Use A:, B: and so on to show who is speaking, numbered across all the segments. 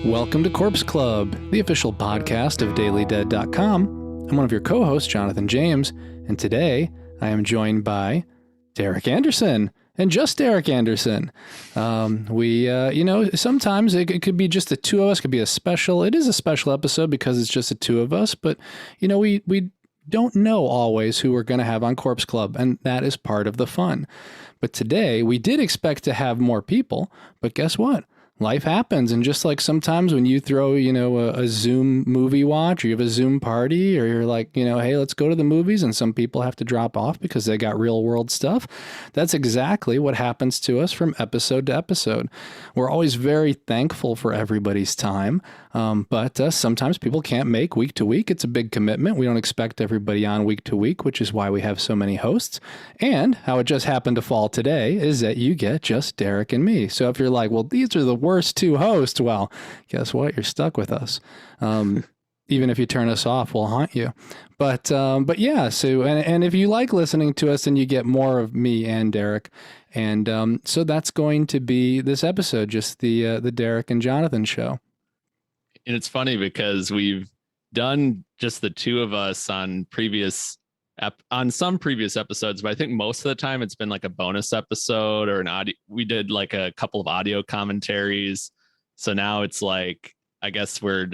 A: Welcome to Corpse Club, the official podcast of dailydead.com. I'm one of your co-hosts, Jonathan James, and today I am joined by Derek Anderson, and just Derek Anderson. Sometimes it could be just the two of us, could be a special. It is a special episode because it's just the two of us, but, we don't know always who we're going to have on Corpse Club, and that is part of the fun. But today, we did expect to have more people, but guess what? Life happens, and just like sometimes when you throw, a Zoom movie watch, or you have a Zoom party, or you're like, hey, let's go to the movies, and some people have to drop off because they got real world stuff. That's exactly what happens to us from episode to episode. We're always very thankful for everybody's time, but sometimes people can't make week to week. It's a big commitment. We don't expect everybody on week to week, which is why we have so many hosts. And how it just happened to fall today is that you get just Derek and me. So if you're like, well, these are the worst two hosts, well, guess what? You're stuck with us. Even if you turn us off, we'll haunt you. But yeah, so, and if you like listening to us, then you get more of me and Derek. And so that's going to be this episode, just the Derek and Jonathan show.
B: And it's funny because we've done just the two of us on some previous episodes, but I think most of the time it's been like a bonus episode or an audio. We did like a couple of audio commentaries. So now it's like, I guess we're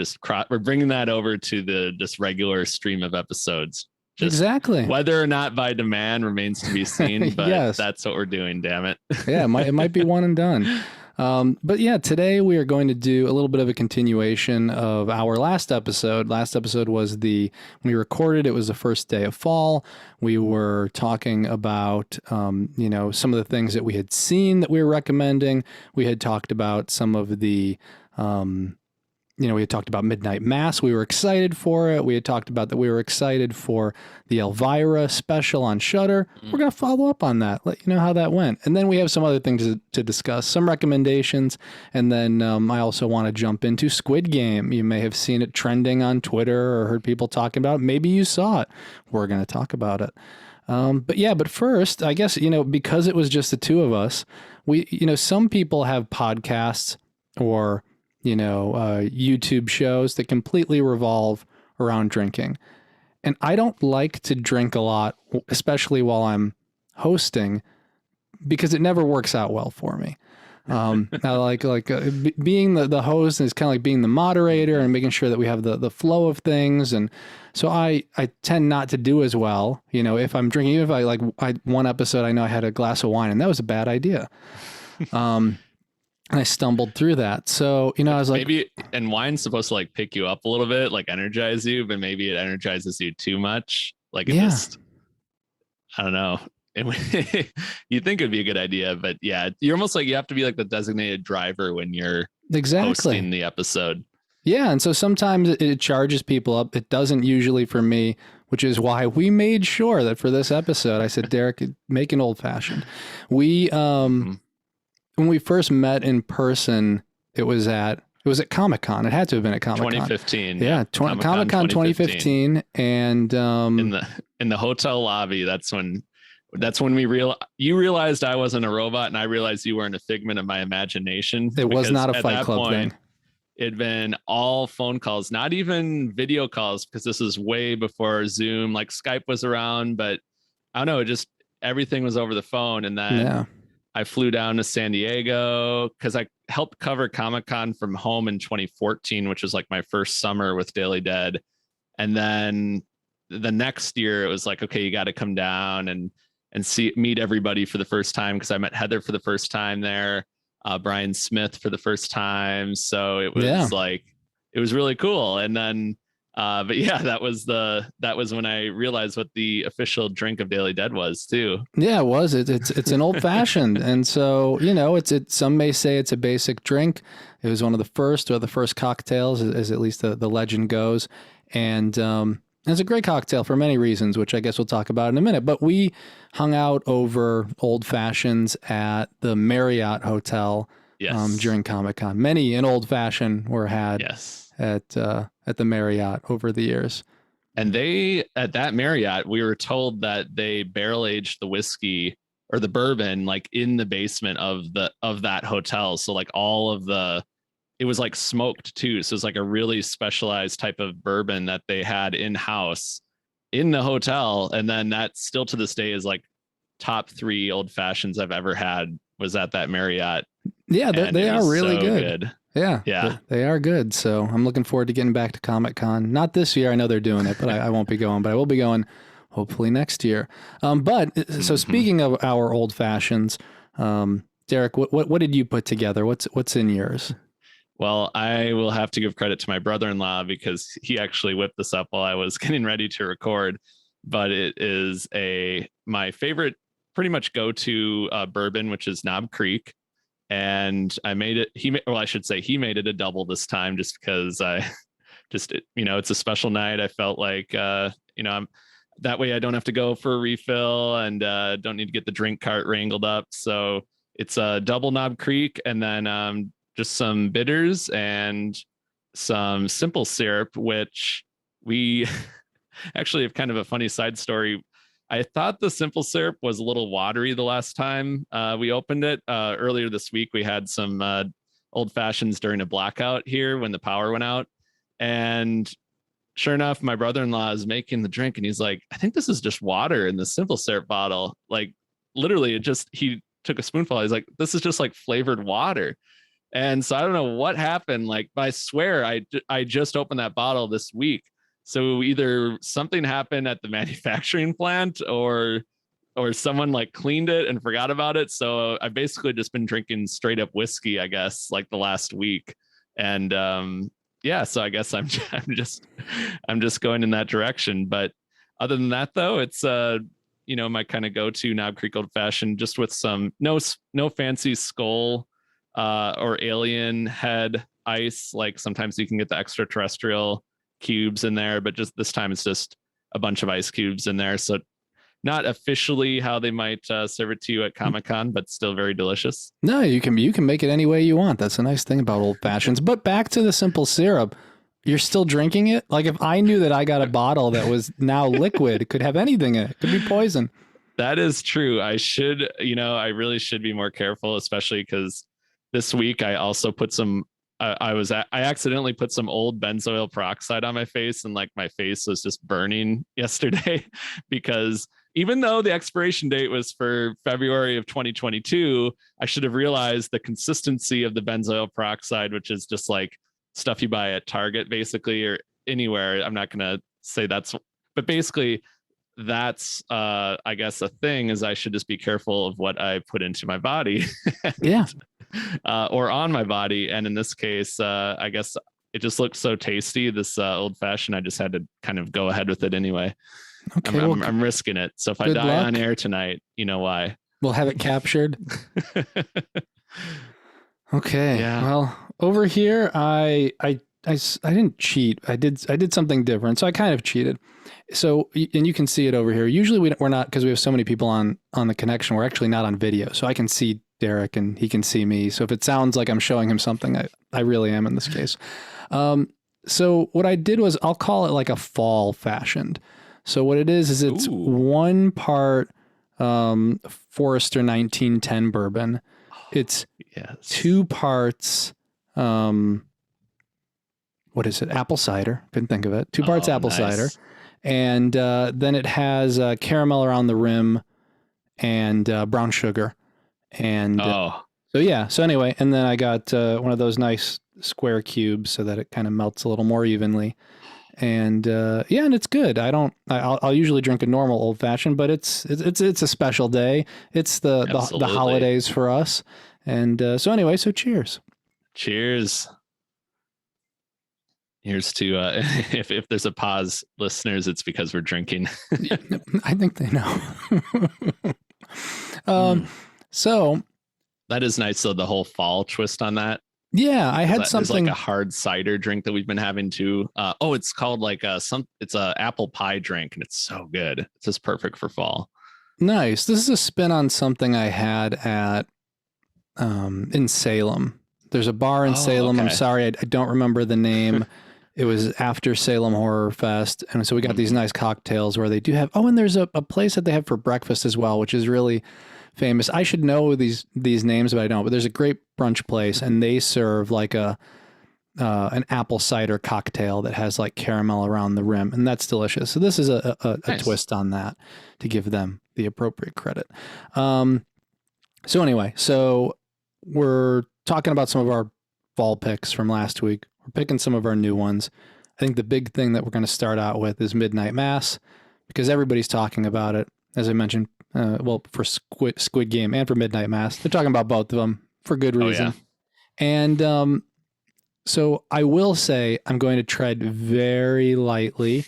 B: bringing that over to the just regular stream of episodes.
A: Exactly.
B: Whether or not by demand remains to be seen, but yes, that's what we're doing. Damn it.
A: Yeah, it might be one and done. But yeah, today we are going to do a little bit of a continuation of our last episode. Last episode was when we recorded, it was the first day of fall. We were talking about, some of the things that we had seen that we were recommending. We had talked about some of the, we had talked about Midnight Mass. We were excited for it. We had talked about that we were excited for the Elvira special on Shudder. We're going to follow up on that, let you know how that went. And then we have some other things to discuss, some recommendations. And then I also want to jump into Squid Game. You may have seen it trending on Twitter or heard people talking about it. Maybe you saw it. We're going to talk about it. But first, I guess, because it was just the two of us, some people have podcasts or YouTube shows that completely revolve around drinking. And I don't like to drink a lot, especially while I'm hosting, because it never works out well for me. I like being the host is kind of like being the moderator and making sure that we have the flow of things. And so I tend not to do as well, if I'm drinking. Even if one episode, I know I had a glass of wine and that was a bad idea. And I stumbled through that. So, I was like,
B: and wine's supposed to pick you up a little bit, energize you, but maybe it energizes you too much. I don't know. You think it'd be a good idea, but yeah, you're almost you have to be the designated driver when you're hosting the episode.
A: Yeah. And so sometimes it charges people up. It doesn't usually for me, which is why we made sure that for this episode, I said, Derek, make an old fashioned. When we first met in person, it was at Comic-Con. It had to have been at Comic-Con.
B: 2015.
A: Yeah, Comic-Con 2015. And
B: in the hotel lobby, that's when you realized I wasn't a robot, and I realized you weren't a figment of my imagination.
A: It was not a Fight Club thing.
B: It'd been all phone calls, not even video calls, because this is way before Zoom. Skype was around, but I don't know, just everything was over the phone. And then I flew down to San Diego because I helped cover Comic-Con from home in 2014, which was my first summer with Daily Dead. And then the next year it was okay, you got to come down and meet everybody for the first time, because I met Heather for the first time there, Brian Smith for the first time. So it was it was really cool. And then but yeah, that was when I realized what the official drink of Daily Dead was too.
A: Yeah, it was. It's an old fashioned. And so, some may say it's a basic drink. It was one of the first cocktails, as at least the legend goes. And it's a great cocktail for many reasons, which I guess we'll talk about in a minute. But we hung out over old fashions at the Marriott Hotel during Comic-Con. Many an old fashioned were had at the Marriott over the years.
B: And at that Marriott, we were told that they barrel aged the whiskey or the bourbon in the basement of that hotel. So all of the it was like smoked too. So it's like a really specialized type of bourbon that they had in house in the hotel. And then that still to this day is like top 3 old fashions I've ever had was at that Marriott.
A: Yeah, they are really good. Yeah,
B: yeah,
A: they are good. So I'm looking forward to getting back to Comic-Con. Not this year. I know they're doing it, but I won't be going, but I will be going hopefully next year. So speaking of our old fashions, Derek, what did you put together? What's in yours?
B: Well, I will have to give credit to my brother-in-law because he actually whipped this up while I was getting ready to record. But it is my favorite, pretty much go-to bourbon, which is Knob Creek, and I made it. He made it a double this time, just because it's a special night. I felt like I'm that way I don't have to go for a refill and don't need to get the drink cart wrangled up. So it's a double Knob Creek, and then just some bitters and some simple syrup, which we actually have kind of a funny side story. I thought the simple syrup was a little watery the last time we opened it. Earlier this week, we had some old fashions during a blackout here when the power went out. And sure enough, my brother-in-law is making the drink and he's like, I think this is just water in the simple syrup bottle. Like literally he took a spoonful. He's like, this is just like flavored water. And so I don't know what happened. Like, but I swear I just opened that bottle this week. So either something happened at the manufacturing plant or someone like cleaned it and forgot about it. So I've basically just been drinking straight up whiskey, I guess, like the last week. And so I guess I'm just going in that direction. But other than that, though, it's my kind of go-to Knob Creek Old Fashioned, just with some no fancy skull or alien head ice. Like sometimes you can get the extraterrestrial cubes in there, but just this time it's just a bunch of ice cubes in there. So not officially how they might serve it to you at Comic-Con, but still very delicious.
A: No, you can make it any way you want. That's a nice thing about old fashions. But back to the simple syrup, you're still drinking it? Like if I knew that I got a bottle that was now liquid, it could have anything in it. It could be poison.
B: That is true. I really should be more careful, especially because this week I also put I accidentally put some old benzoyl peroxide on my face, and like my face was just burning yesterday because even though the expiration date was for February of 2022, I should have realized the consistency of the benzoyl peroxide, which is just like stuff you buy at Target basically, or anywhere. I'm not going to say but basically that's I guess a thing is I should just be careful of what I put into my body.
A: Yeah.
B: Or on my body. And in this case, I guess it just looked so tasty, this old fashioned. I just had to kind of go ahead with it anyway. Okay, I'm risking it. So if I die on air tonight, you know why.
A: We'll have it captured. Okay. Yeah. Well, over here, I didn't cheat. I did something different. So I kind of cheated. So, and you can see it over here. Usually we're not, because we have so many people on the connection. We're actually not on video. So I can see Derek and he can see me. So if it sounds like I'm showing him something, I really am in this case. So what I did was, I'll call it like a fall fashioned. So what it is it's 1 part Forester 1910 bourbon. It's 2 parts, what is it? Apple cider. Couldn't think of it. 2 parts apple cider. And then it has caramel around the rim and brown sugar. And so anyway, and then I got one of those nice square cubes so that it kind of melts a little more evenly. And and it's good. I'll usually drink a normal old fashioned, but it's a special day. It's the holidays for us. And so cheers.
B: Cheers. Here's to if there's a pause, listeners, it's because we're drinking.
A: I think they know. So
B: that is nice. So the whole fall twist on that.
A: Yeah, I had something
B: like a hard cider drink that we've been having too. It's called like it's a apple pie drink, and it's so good. It's just perfect for fall.
A: Nice. This is a spin on something I had at in Salem. There's a bar in Salem. Okay. I'm sorry, I don't remember the name. It was after Salem Horror Fest. And so we got these nice cocktails where they do have, and there's a place that they have for breakfast as well, which is really famous. I should know these names, but I don't. But there's a great brunch place, and they serve like a an apple cider cocktail that has like caramel around the rim, and that's delicious. So this is a
B: Nice.
A: twist on that to give them the appropriate credit. So anyway, so we're talking about some of our fall picks from last week. We're picking some of our new ones. I think the big thing that we're going to start out with is Midnight Mass, because everybody's talking about it. As I mentioned, for Squid Game and for Midnight Mass, they're talking about both of them for good reason.
B: Oh, yeah.
A: And so I will say I'm going to tread very lightly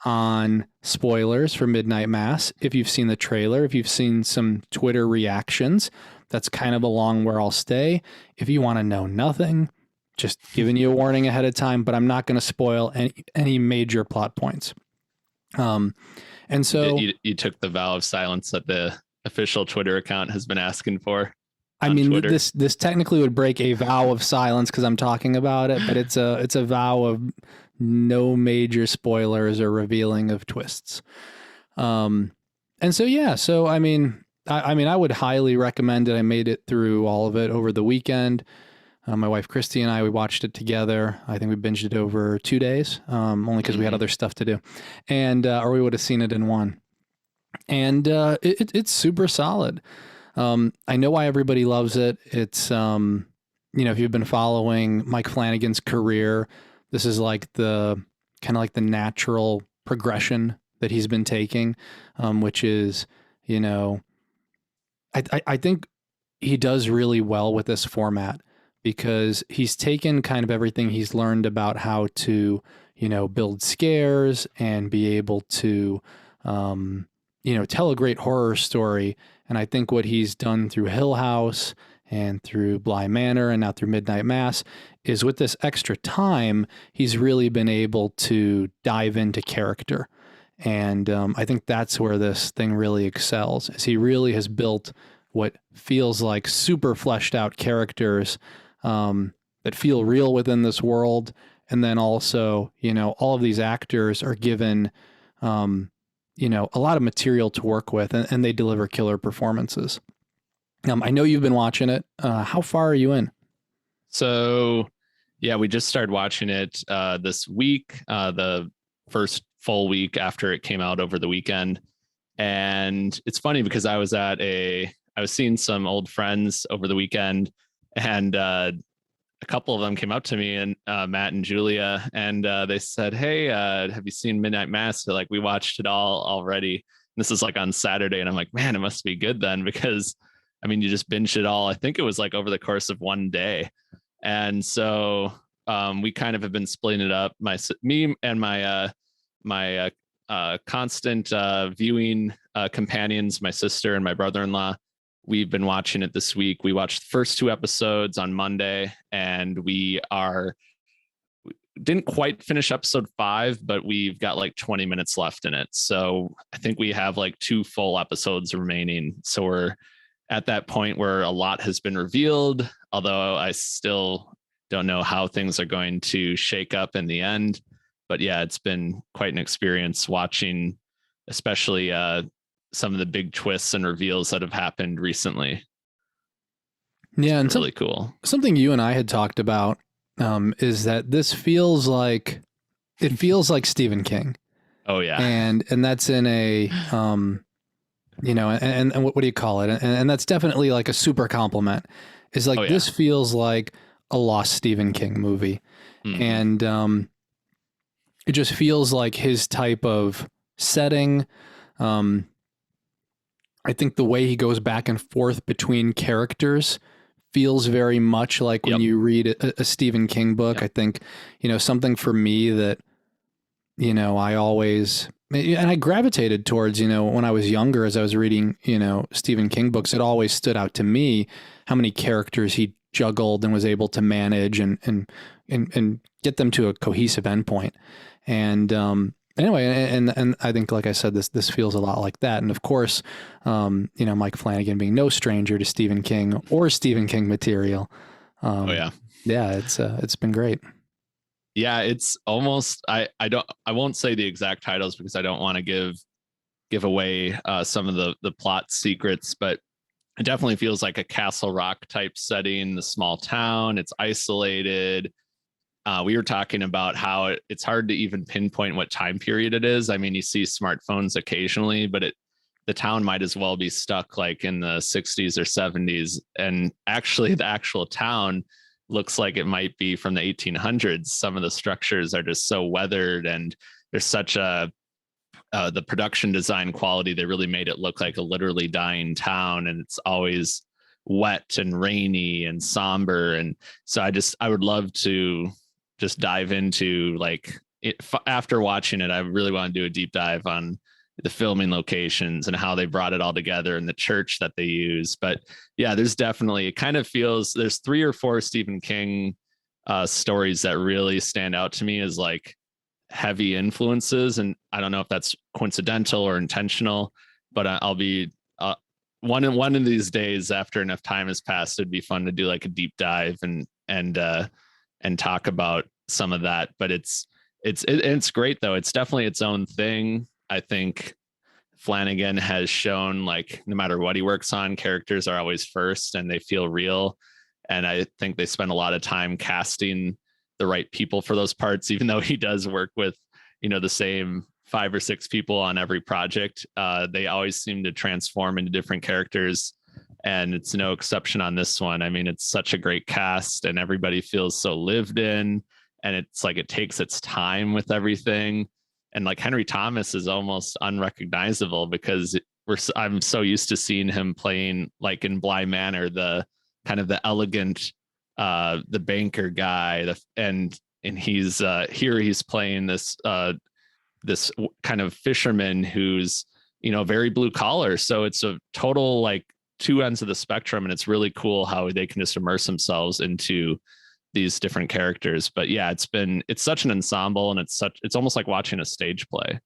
A: on spoilers for Midnight Mass. If you've seen the trailer, if you've seen some Twitter reactions, that's kind of along where I'll stay. If you want to know nothing, just giving you a warning ahead of time, but I'm not going to spoil any major plot points. And so
B: you took the vow of silence that the official Twitter account has been asking for.
A: I mean, this technically would break a vow of silence because I'm talking about it, but it's a vow of no major spoilers or revealing of twists. And so yeah, so I mean, I would highly recommend it. I made it through all of it over the weekend. My wife Christy and I, we watched it together. I think we binged it over 2 days, only because we had other stuff to do, and or we would have seen it in one. And it's super solid. I know why everybody loves it. It's if you've been following Mike Flanagan's career, this is like the kind of like the natural progression that he's been taking, which is, I think he does really well with this format, because he's taken kind of everything he's learned about how to, build scares and be able to, tell a great horror story. And I think what he's done through Hill House and through Bly Manor and now through Midnight Mass is, with this extra time, he's really been able to dive into character. And I think that's where this thing really excels, is he really has built what feels like super fleshed out characters that feel real within this world. And then also, all of these actors are given, a lot of material to work with, and they deliver killer performances. I know you've been watching it. How far are you in?
B: So, yeah, we just started watching it this week, the first full week after it came out over the weekend. And it's funny because I was seeing some old friends over the weekend, and a couple of them came up to me, and Matt and Julia, and they said, "Hey, have you seen Midnight Mass?" So, like, we watched it all already. And this is like on Saturday, and I'm like, man, it must be good then, because I mean, you just binged it all. I think it was like over the course of one day. And so we kind of have been splitting it up. Me and my constant viewing companions, my sister and my brother-in-law, we've been watching it this week. We watched the first 2 episodes on Monday, and we didn't quite finish episode 5, but we've got like 20 minutes left in it. So I think we have like 2 full episodes remaining. So we're at that point where a lot has been revealed, although I still don't know how things are going to shake up in the end. But yeah, it's been quite an experience watching, especially some of the big twists and reveals that have happened recently.
A: Yeah,
B: it's and really cool.
A: Something you and I had talked about is that this feels like Stephen King.
B: Oh yeah,
A: and that's in a and what do you call it? And that's definitely like a super compliment. Is like, this feels like a lost Stephen King movie, and it just feels like his type of setting. I think the way he goes back and forth between characters feels very much like when you read a Stephen King book. I think, something for me that, I always, and I gravitated towards, when I was younger, as I was reading, Stephen King books, it always stood out to me how many characters he juggled and was able to manage and get them to a cohesive endpoint. And, anyway, and I think, like I said, this feels a lot like that. And of course, Mike Flanagan being no stranger to Stephen King or Stephen King material. Yeah, it's been great.
B: Yeah, it's almost, I won't say the exact titles because I don't want to give away some of the plot secrets, but it definitely feels like a Castle Rock type setting, the small town. It's isolated. we were talking about how it's hard to even pinpoint what time period it is. I mean, you see smartphones occasionally, but the town might as well be stuck like in the 60s or 70s. And actually, the actual town looks like it might be from the 1800s. Some of the structures are just so weathered, and there's such a the production design quality. They really made it look like a literally dying town, and it's always wet and rainy and somber. And so I would love to just dive into like after watching it, I really want to do a deep dive on the filming locations and how they brought it all together and the church that they use. But yeah, there's definitely, it kind of feels, there's 3 or 4 Stephen King stories that really stand out to me as like heavy influences. And I don't know if that's coincidental or intentional, but I'll be one of these days, after enough time has passed, it'd be fun to do like a deep dive and talk about some of that. But it's great though. It's definitely its own thing. I think Flanagan has shown like no matter what he works on, characters are always first and they feel real. And I think they spend a lot of time casting the right people for those parts, even though he does work with, the same 5 or 6 people on every project. They always seem to transform into different characters. And it's no exception on this one. I mean, it's such a great cast and everybody feels so lived in, and it's like it takes its time with everything. And like Henry Thomas is almost unrecognizable because I'm so used to seeing him playing like in Bly Manor, the kind of the elegant, the banker guy, and he's here he's playing this kind of fisherman who's very blue collar. So it's a total like 2 ends of the spectrum, and it's really cool how they can just immerse themselves into these different characters. But yeah, it's such an ensemble, and it's almost like watching a stage play.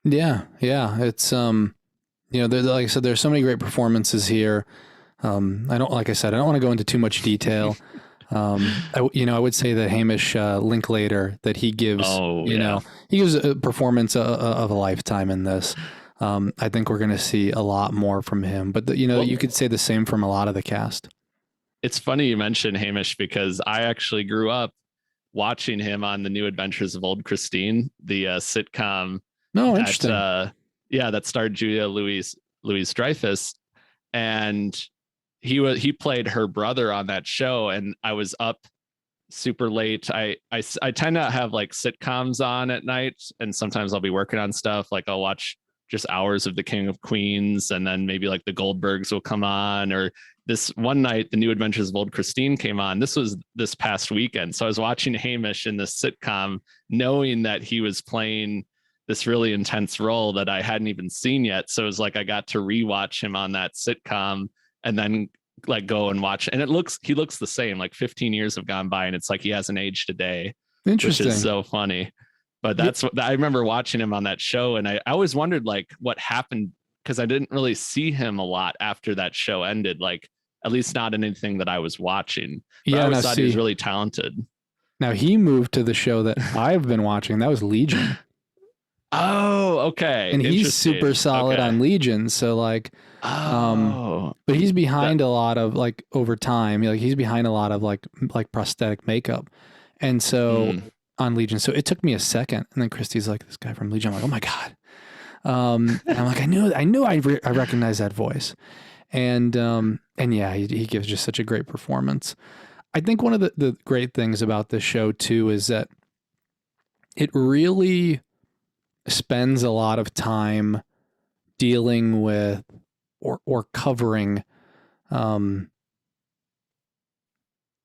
A: Yeah, it's like I said, there's so many great performances here. Like I said, I don't want to go into too much detail. I would say that Hamish Linklater, that he gives, he gives a performance of a lifetime in this. I think we're going to see a lot more from him, but you could say the same from a lot of the cast.
B: It's funny you mentioned Hamish because I actually grew up watching him on The New Adventures of Old Christine, the sitcom.
A: No, interesting.
B: That starred Julia Louis-Dreyfus, and he played her brother on that show. And I was up super late. I tend to have like sitcoms on at night, and sometimes I'll be working on stuff. Like I'll watch just hours of The King of Queens, and then maybe like the Goldbergs will come on. Or this one night, The New Adventures of Old Christine came on. This was this past weekend. So I was watching Hamish in this sitcom, knowing that he was playing this really intense role that I hadn't even seen yet. So it was like I got to rewatch him on that sitcom and then like go and watch. And he looks the same. Like 15 years have gone by, and it's like he hasn't aged a day.
A: Interesting.
B: Which is so funny. But that's what I remember watching him on that show. And I always wondered like what happened, because I didn't really see him a lot after that show ended, like at least not in anything that I was watching. But I always thought he was really talented.
A: Now he moved to the show that I've been watching. That was Legion.
B: Oh, okay.
A: And he's super solid on Legion. So like, but he's behind a lot of like over time, like he's behind a lot of like prosthetic makeup. And so on Legion, so it took me a second. And then Christy's like, this guy from Legion. I'm like, oh my God. And I'm like, I recognize that voice. And yeah, he gives just such a great performance. I think one of the great things about this show too, is that it really spends a lot of time dealing with or covering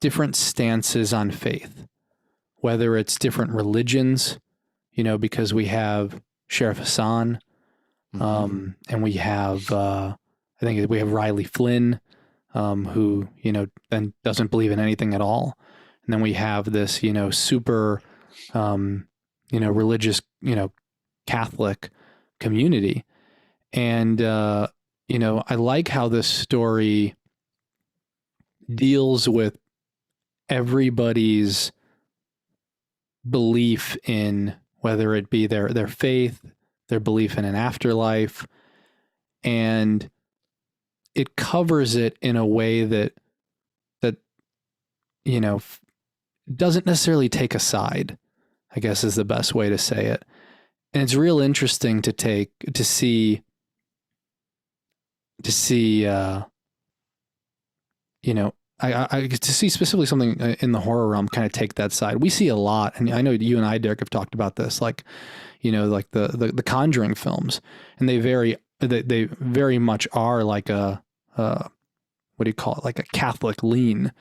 A: different stances on faith, whether it's different religions, because we have Sheriff Hassan, and we have I think we have Riley Flynn, who then doesn't believe in anything at all, and then we have this super religious Catholic community. And, I like how this story deals with everybody's belief in, whether it be their faith, their belief in an afterlife, and it covers it in a way that doesn't necessarily take a side, I guess is the best way to say it. And it's real interesting to see, you know, I to see specifically something in the horror realm kind of take that side. We see a lot, and I know you and I, Derek, have talked about this, like, like the Conjuring films, and they very much are like a what do you call it, like a Catholic lean,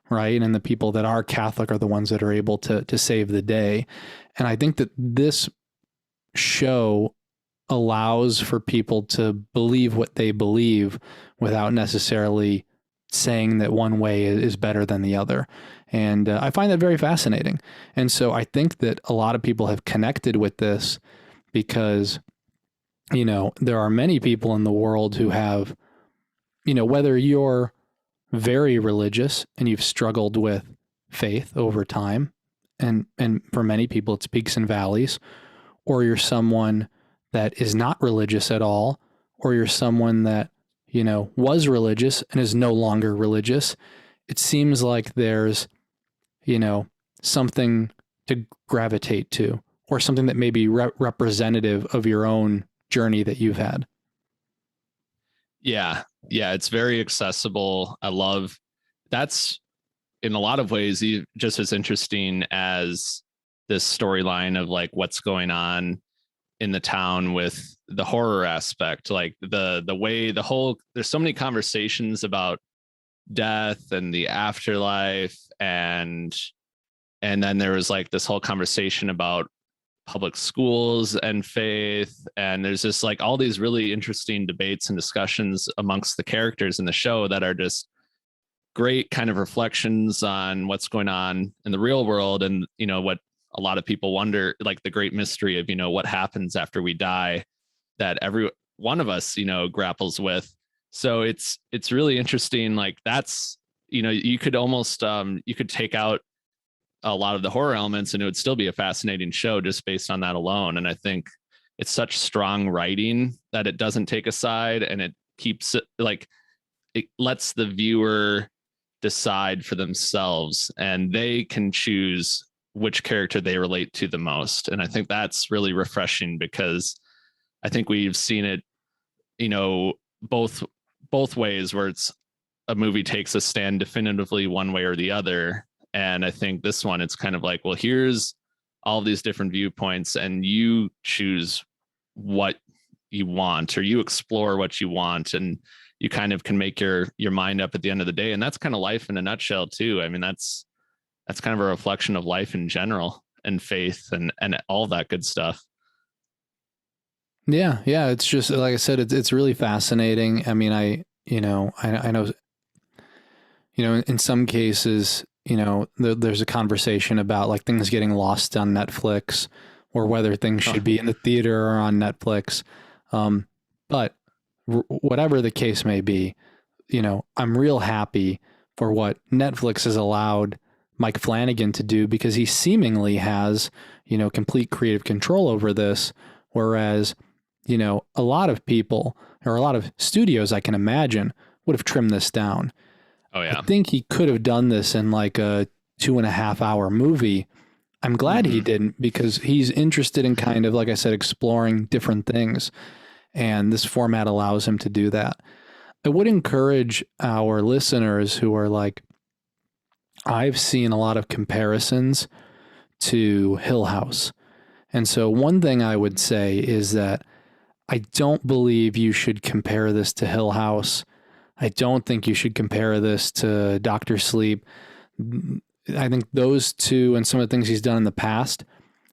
A: right? And the people that are Catholic are the ones that are able to save the day. And I think that this show allows for people to believe what they believe without necessarily saying that one way is better than the other. And I find that very fascinating. And so I think that a lot of people have connected with this because, there are many people in the world who have, whether you're very religious and you've struggled with faith over time, and for many people it's peaks and valleys, or you're someone that is not religious at all, or you're someone that, was religious and is no longer religious, it seems like there's, something to gravitate to, or something that may be representative of your own journey that you've had.
B: Yeah. Yeah. It's very accessible. I love that's in a lot of ways just as interesting as this storyline of like what's going on in the town with the horror aspect, like the way there's so many conversations about death and the afterlife, and then there was like this whole conversation about public schools and faith, and there's just like all these really interesting debates and discussions amongst the characters in the show that are just great kind of reflections on what's going on in the real world, and what a lot of people wonder, like the great mystery of what happens after we die, that every one of us grapples with. So it's really interesting. Like that's you could almost you could take out a lot of the horror elements and it would still be a fascinating show just based on that alone. And I think it's such strong writing that it doesn't take a side, and it keeps it like it lets the viewer decide for themselves, and they can choose which character they relate to the most. And I think that's really refreshing, because I think we've seen it, both ways, where it's a movie takes a stand definitively one way or the other. And I think this one, it's kind of like, well, here's all these different viewpoints, and you choose what you want, or you explore what you want, and you kind of can make your mind up at the end of the day. And that's kind of life in a nutshell too. I mean, that's kind of a reflection of life in general, and faith and all that good stuff.
A: Yeah. It's just, like I said, it's really fascinating. I mean, I know, in some cases, there's a conversation about like things getting lost on Netflix, or whether things should be in the theater or on Netflix. But whatever the case may be, I'm real happy for what Netflix has allowed Mike Flanagan to do, because he seemingly has, complete creative control over this. Whereas, a lot of people, or a lot of studios, I can imagine, would have trimmed this down.
B: Oh yeah.
A: I think he could have done this in like a 2.5 hour movie. I'm glad he didn't, because he's interested in kind of, like I said, exploring different things. And this format allows him to do that. I would encourage our listeners who are like, I've seen a lot of comparisons to Hill House. And so one thing I would say is that I don't believe you should compare this to Hill House. I don't think you should compare this to Dr. Sleep. I think those two and some of the things he's done in the past,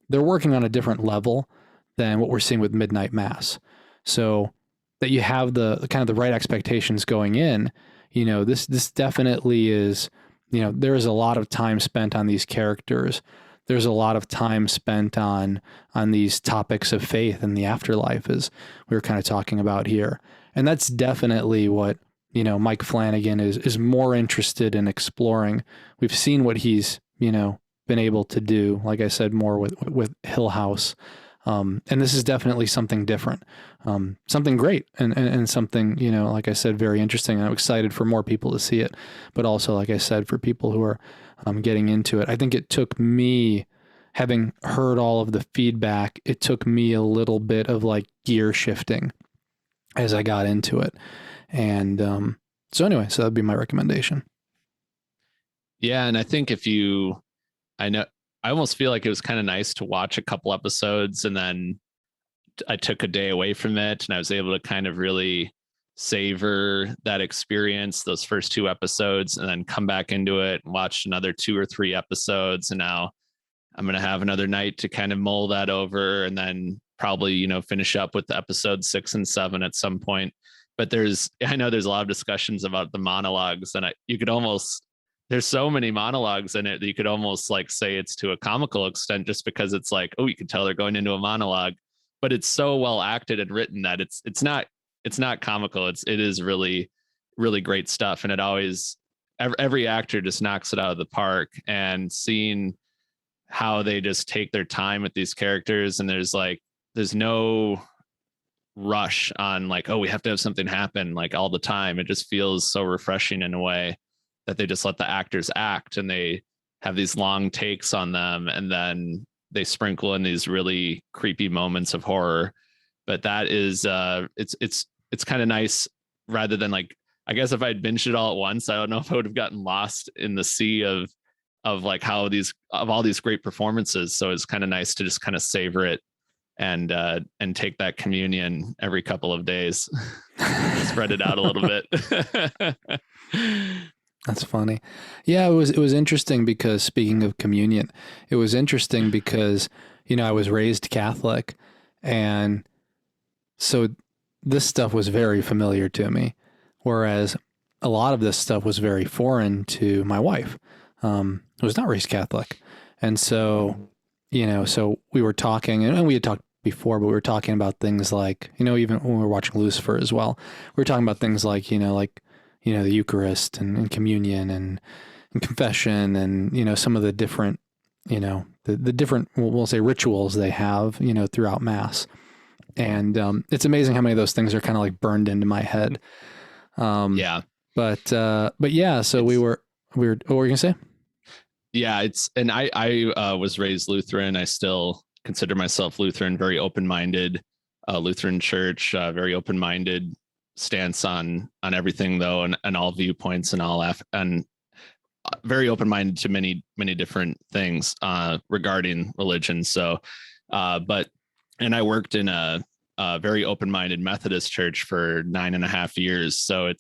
A: they're working on a different level than what we're seeing with Midnight Mass. So that you have the kind of the right expectations going in, this definitely is, there is a lot of time spent on these characters. There's a lot of time spent on these topics of faith and the afterlife, as we were kind of talking about here. And that's definitely what, Mike Flanagan is more interested in exploring. We've seen what he's, been able to do, like I said, more with Hill House. And this is definitely something different, something great, and something, like I said, very interesting. I'm excited for more people to see it, but also, like I said, for people who are getting into it. I think it took me, having heard all of the feedback, it took me a little bit of like gear shifting as I got into it. And so anyway, so that'd be my recommendation.
B: Yeah, and I think I know, I almost feel like it was kind of nice to watch a couple episodes and then I took a day away from it and I was able to kind of really savor that experience, those first two episodes, and then come back into it and watch another 2 or 3 episodes. And now I'm going to have another night to kind of mull that over and then probably, finish up with the episode 6 and 7 at some point. But I know there's a lot of discussions about the monologues, and you could almost, there's so many monologues in it that you could almost like say it's to a comical extent, just because it's like, oh, you can tell they're going into a monologue, but it's so well acted and written that it's not comical. It is really, really great stuff. And it always, every actor just knocks it out of the park. And seeing how they just take their time with these characters, and there's no rush on like, oh, we have to have something happen like all the time. It just feels so refreshing in a way that they just let the actors act, and they have these long takes on them, and then they sprinkle in these really creepy moments of horror. But that is it's kind of nice, rather than like, I guess if I'd binged it all at once, I don't know if I would have gotten lost in the sea of like how all these great performances. So it's kind of nice to just kind of savor it and take that communion every couple of days, spread it out a little bit.
A: That's funny. Yeah, it was interesting because, speaking of communion, it was interesting because, I was raised Catholic, and so this stuff was very familiar to me, whereas a lot of this stuff was very foreign to my wife, who was not raised Catholic. And so, so we were talking, and we had talked before, but we were talking about things like, even when we were watching Lucifer as well, we were talking about things like, the Eucharist and communion and confession, and, some of the different, the different, we'll say, rituals they have, throughout Mass. And it's amazing how many of those things are kind of like burned into my head.
B: Yeah.
A: But yeah, so we were, what were you gonna say?
B: Yeah, and I was raised Lutheran. I still consider myself Lutheran, very open-minded, Lutheran church, very open-minded stance on everything though, and all viewpoints and and very open-minded to many different things regarding religion. So and I worked in a very open-minded Methodist church for 9.5 years. So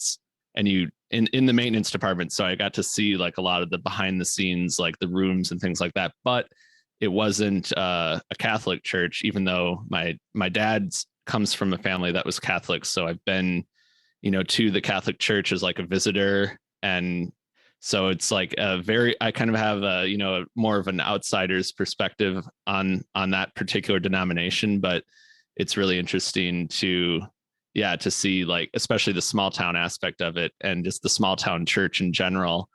B: in the maintenance department, so I got to see like a lot of the behind the scenes, like the rooms and things like that. But it wasn't a Catholic church, even though my dad's comes from a family that was Catholic. So I've been, to the Catholic church as like a visitor. And so it's like I kind of have more of an outsider's perspective on that particular denomination, but it's really interesting to see, like, especially the small town aspect of it, and just the small town church in general,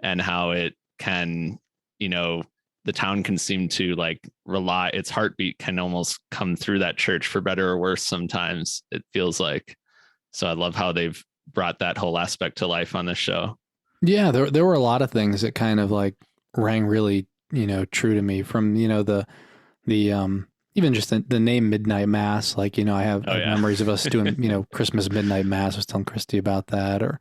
B: and how it can, the town can seem to like rely, its heartbeat can almost come through that church, for better or worse. Sometimes it feels like. So I love how they've brought that whole aspect to life on this show.
A: Yeah, there were a lot of things that kind of like rang really, true to me, from, the even just the name Midnight Mass. Like, I have memories of us doing, Christmas Midnight Mass. I was telling Christy about that. Or,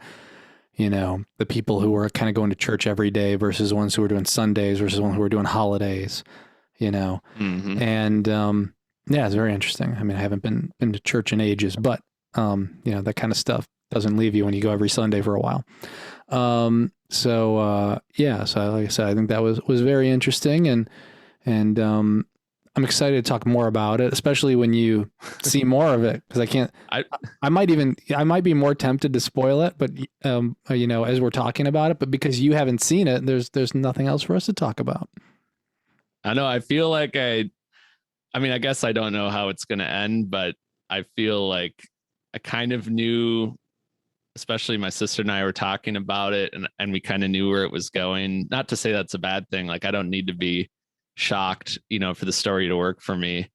A: the people who were kind of going to church every day versus the ones who were doing Sundays versus the ones who were doing holidays,
B: Mm-hmm.
A: And yeah, it's very interesting. I mean, I haven't been to church in ages, but that kind of stuff doesn't leave you when you go every Sunday for a while. So like I said, I think that was very interesting, and I'm excited to talk more about it, especially when you see more of it, because I might be more tempted to spoil it, but as we're talking about it, but because you haven't seen it, there's nothing else for us to talk about.
B: I know. I feel like I mean, I guess I don't know how it's going to end, but I feel like I kind of knew, especially my sister and I were talking about it, and we kind of knew where it was going. Not to say that's a bad thing. Like, I don't need to be shocked, for the story to work for me.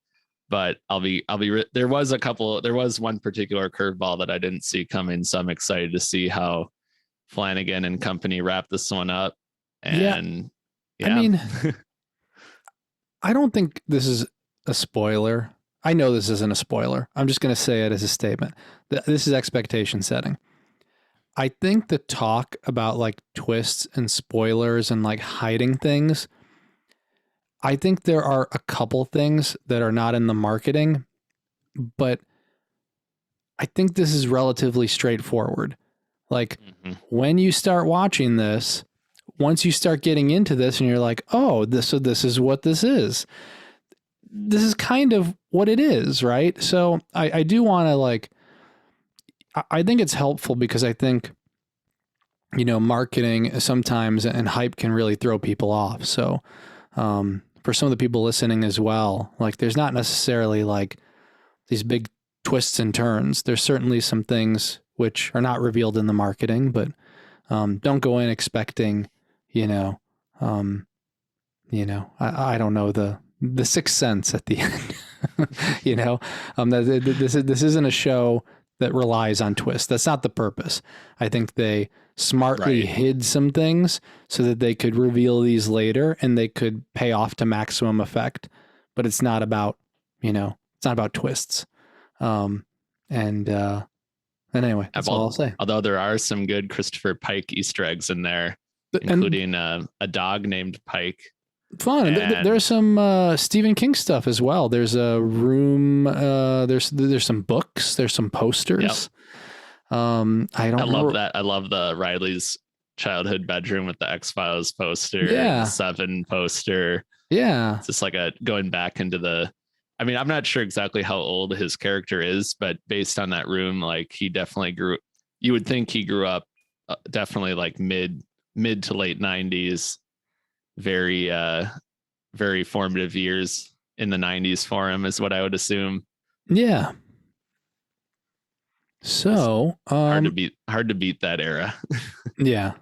B: but there was one particular curveball that I didn't see coming. So I'm excited to see how Flanagan and company wrap this one up. And
A: I mean, I don't think this is a spoiler. I know this isn't a spoiler. I'm just going to say it as a statement. This is expectation setting. I think the talk about like twists and spoilers and like hiding things, I think there are a couple things that are not in the marketing, but I think this is relatively straightforward. Like when you start watching this, once you start getting into this and you're like, oh, this is what this is. This is kind of what it is, right? So I do want to like, I think it's helpful because I think, you know, marketing sometimes and hype can really throw people off. So for some of the people listening as well, like there's not necessarily like these big twists and turns. There's certainly some things which are not revealed in the marketing, but don't go in expecting, I don't know, the sixth sense at the end, this isn't a show that relies on twists. That's not the purpose. I think they smartly hid some things so that they could reveal these later and they could pay off to maximum effect, but it's not about, it's not about twists. And anyway, that's all I'll say.
B: Although there are some good Christopher Pike Easter eggs in there, including a dog named Pike.
A: Fun. There's some Stephen King stuff as well. There's a room. There's some books. There's some posters. Yep. I
B: love that. I love the Riley's childhood bedroom with the X-Files poster.
A: Yeah.
B: The Seven poster.
A: Yeah.
B: It's just like going back into the. I mean, I'm not sure exactly how old his character is, but based on that room, like he definitely you would think he grew up definitely like mid to late 90s. Very, very formative years in the 90s for him is what I would assume.
A: Yeah. So
B: hard to beat that era.
A: Yeah.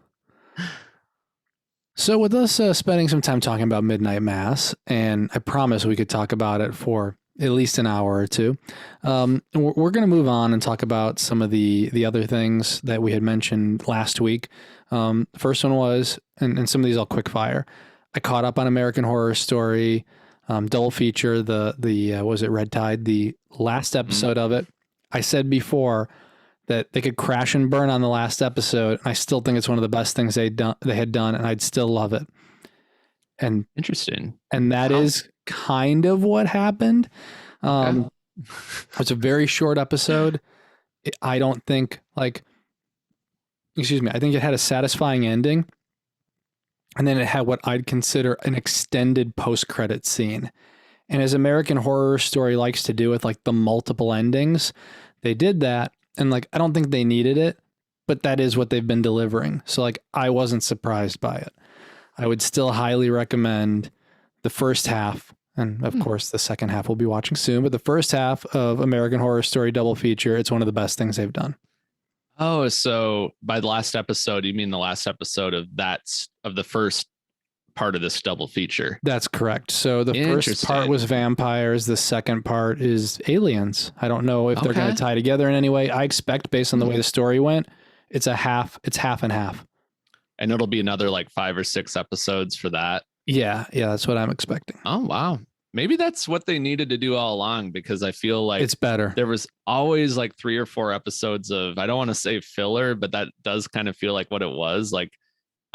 A: So with us spending some time talking about Midnight Mass, and I promise we could talk about it for at least an hour or two, we're going to move on and talk about some of the other things that we had mentioned last week. First one was, and some of these I'll quick fire. I caught up on American Horror Story, double feature, was it Red Tide, the last episode of it. I said before that they could crash and burn on the last episode. I still think it's one of the best things they had done, and I'd still love it. And
B: interesting.
A: And that is kind of what happened. It's a very short episode. I don't think I think it had a satisfying ending. And then it had what I'd consider an extended post-credit scene. And as American Horror Story likes to do with like the multiple endings, they did that. And like, I don't think they needed it, but that is what they've been delivering. So like, I wasn't surprised by it. I would still highly recommend the first half. And of course, the second half we'll be watching soon, but the first half of American Horror Story double feature, it's one of the best things they've done.
B: Oh, so by the last episode, you mean the last episode of the first part of this double feature?
A: That's correct. So the first part was vampires. The second part is aliens. I don't know if they're going to tie together in any way. I expect, based on the way the story went, it's half and half.
B: And it'll be another like 5 or 6 episodes for that.
A: Yeah, that's what I'm expecting.
B: Oh, wow. Maybe that's what they needed to do all along, because I feel like
A: it's better.
B: There was always like 3 or 4 episodes of, I don't want to say filler, but that does kind of feel like what it was. Like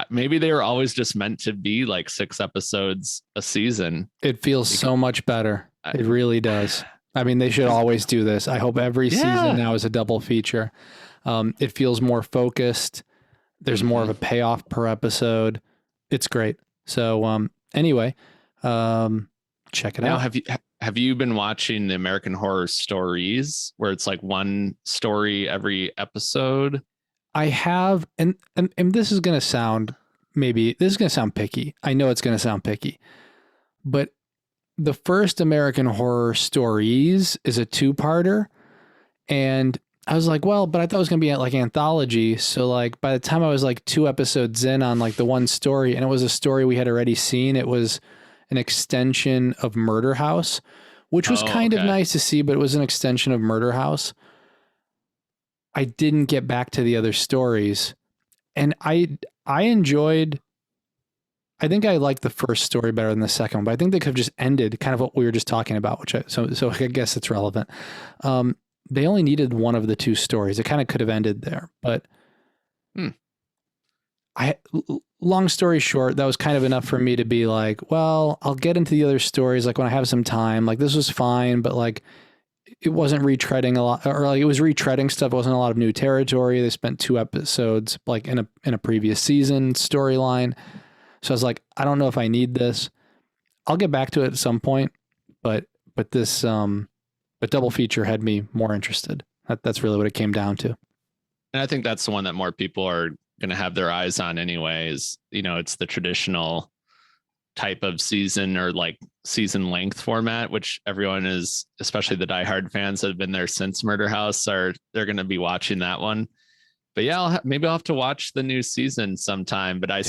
B: maybe they were always just meant to be like 6 episodes a season.
A: It feels so much better. It really does. I mean, they should always do this. I hope every season now is a double feature. It feels more focused. There's more of a payoff per episode. It's great. So anyway, check it out.
B: Have you been watching the American Horror Stories, where it's like one story every episode?
A: I have, and this is going to sound picky. I know it's going to sound picky, but the first American Horror Stories is a 2-parter, and I was like, well, but I thought it was going to be like anthology. So like by the time I was like 2 episodes in on like the one story, and it was a story we had already seen, it was an extension of Murder House, which was
B: Oh,
A: kind of
B: okay.
A: nice to see, but it was an extension of Murder House. I didn't get back to the other stories, and I enjoyed. I think I liked the first story better than the second one, but I think they could have just ended kind of what we were just talking about, so I guess it's relevant. They only needed one of the two stories. It kind of could have ended there, but long story short, that was kind of enough for me to be like, well, I'll get into the other stories like when I have some time. Like this was fine, but like it wasn't retreading a lot, or like it was retreading stuff. It wasn't a lot of new territory. They spent 2 episodes like in a previous season storyline. So I was like, I don't know if I need this. I'll get back to it at some point, but this but double feature had me more interested. That's really what it came down to.
B: And I think that's the one that more people are going to have their eyes on anyways. It's the traditional type of season or like season length format, which everyone is, especially the diehard fans that have been there since Murder House, they're going to be watching that one. But yeah, maybe I'll have to watch the new season sometime. But I've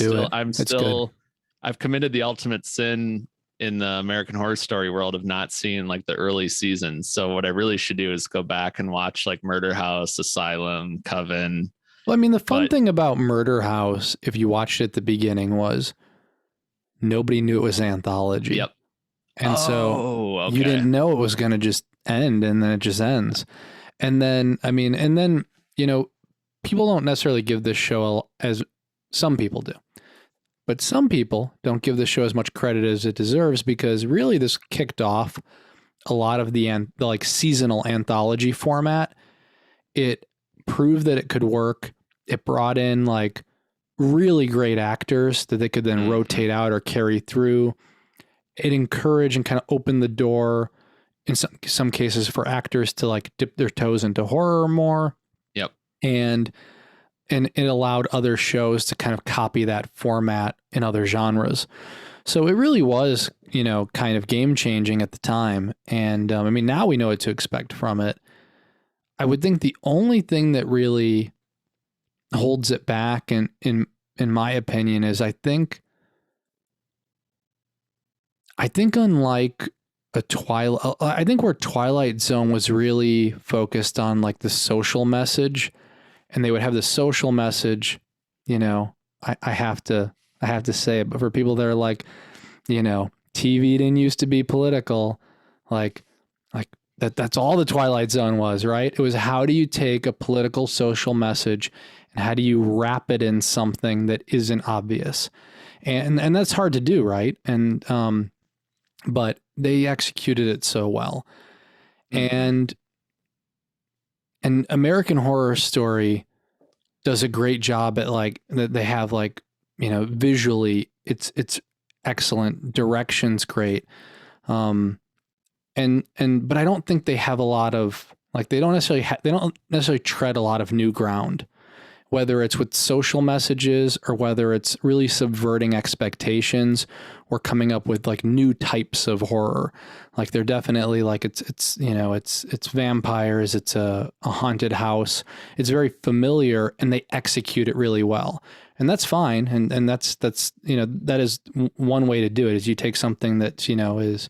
B: committed the ultimate sin in the American Horror Story world of not seeing like the early seasons. So what I really should do is go back and watch like Murder House, Asylum, Coven.
A: Well, I mean, the fun thing about Murder House, if you watched it at the beginning, was nobody knew it was an anthology.
B: Yep.
A: And so you didn't know it was going to just end, and then it just ends. And then, people don't necessarily give this show as some people do, but some people don't give the show as much credit as it deserves, because really this kicked off a lot of the like seasonal anthology format. It proved that it could work. It brought in like really great actors that they could then rotate out or carry through. It encouraged and kind of opened the door in some cases for actors to like dip their toes into horror more.
B: Yep.
A: And it allowed other shows to kind of copy that format in other genres. So it really was, kind of game changing at the time. And now we know what to expect from it. I would think the only thing that really holds it back, in my opinion, is I think unlike I think where Twilight Zone was really focused on like the social message, and they would have the social message, I have to say it, but for people that are like, TV didn't used to be political, like that's all the Twilight Zone was, right? It was, how do you take a political social message and how do you wrap it in something that isn't obvious? And that's hard to do, right? And but they executed it so well. And American Horror Story does a great job at like that. They have like, visually it's excellent, direction's great. But I don't think they have a lot of like, they don't necessarily tread a lot of new ground, whether it's with social messages or whether it's really subverting expectations or coming up with like new types of horror. Like they're definitely like, it's vampires. It's a haunted house. It's very familiar, and they execute it really well. And that's fine. And that's, that is one way to do it, is you take something that, is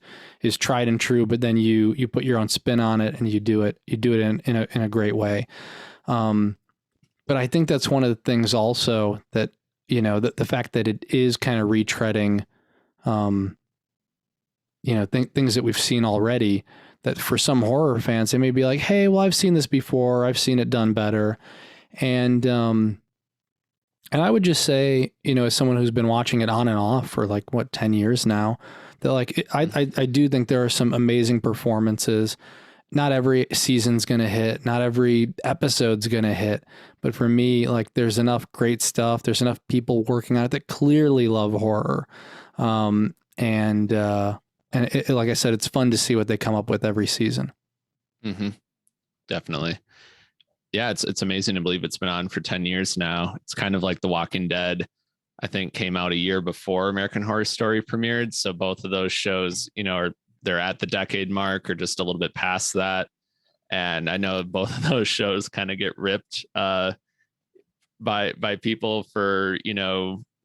A: tried and true, but then you put your own spin on it and you do it in a great way. But I think that's one of the things also that, that the fact that it is kind of retreading, things that we've seen already, that for some horror fans, they may be like, hey, well, I've seen this before. I've seen it done better. And I would just say, as someone who's been watching it on and off for like 10 years now, that like, I do think there are some amazing performances. Not every season's going to hit, not every episode's going to hit, but for me, like there's enough great stuff. There's enough people working on it that clearly love horror. And like I said, it's fun to see what they come up with every season.
B: Mm-hmm. Definitely. Yeah. It's amazing to believe it's been on for 10 years now. It's kind of like The Walking Dead, I think, came out a year before American Horror Story premiered. So both of those shows, they're at the decade mark or just a little bit past that. And I know both of those shows kind of get ripped by people for,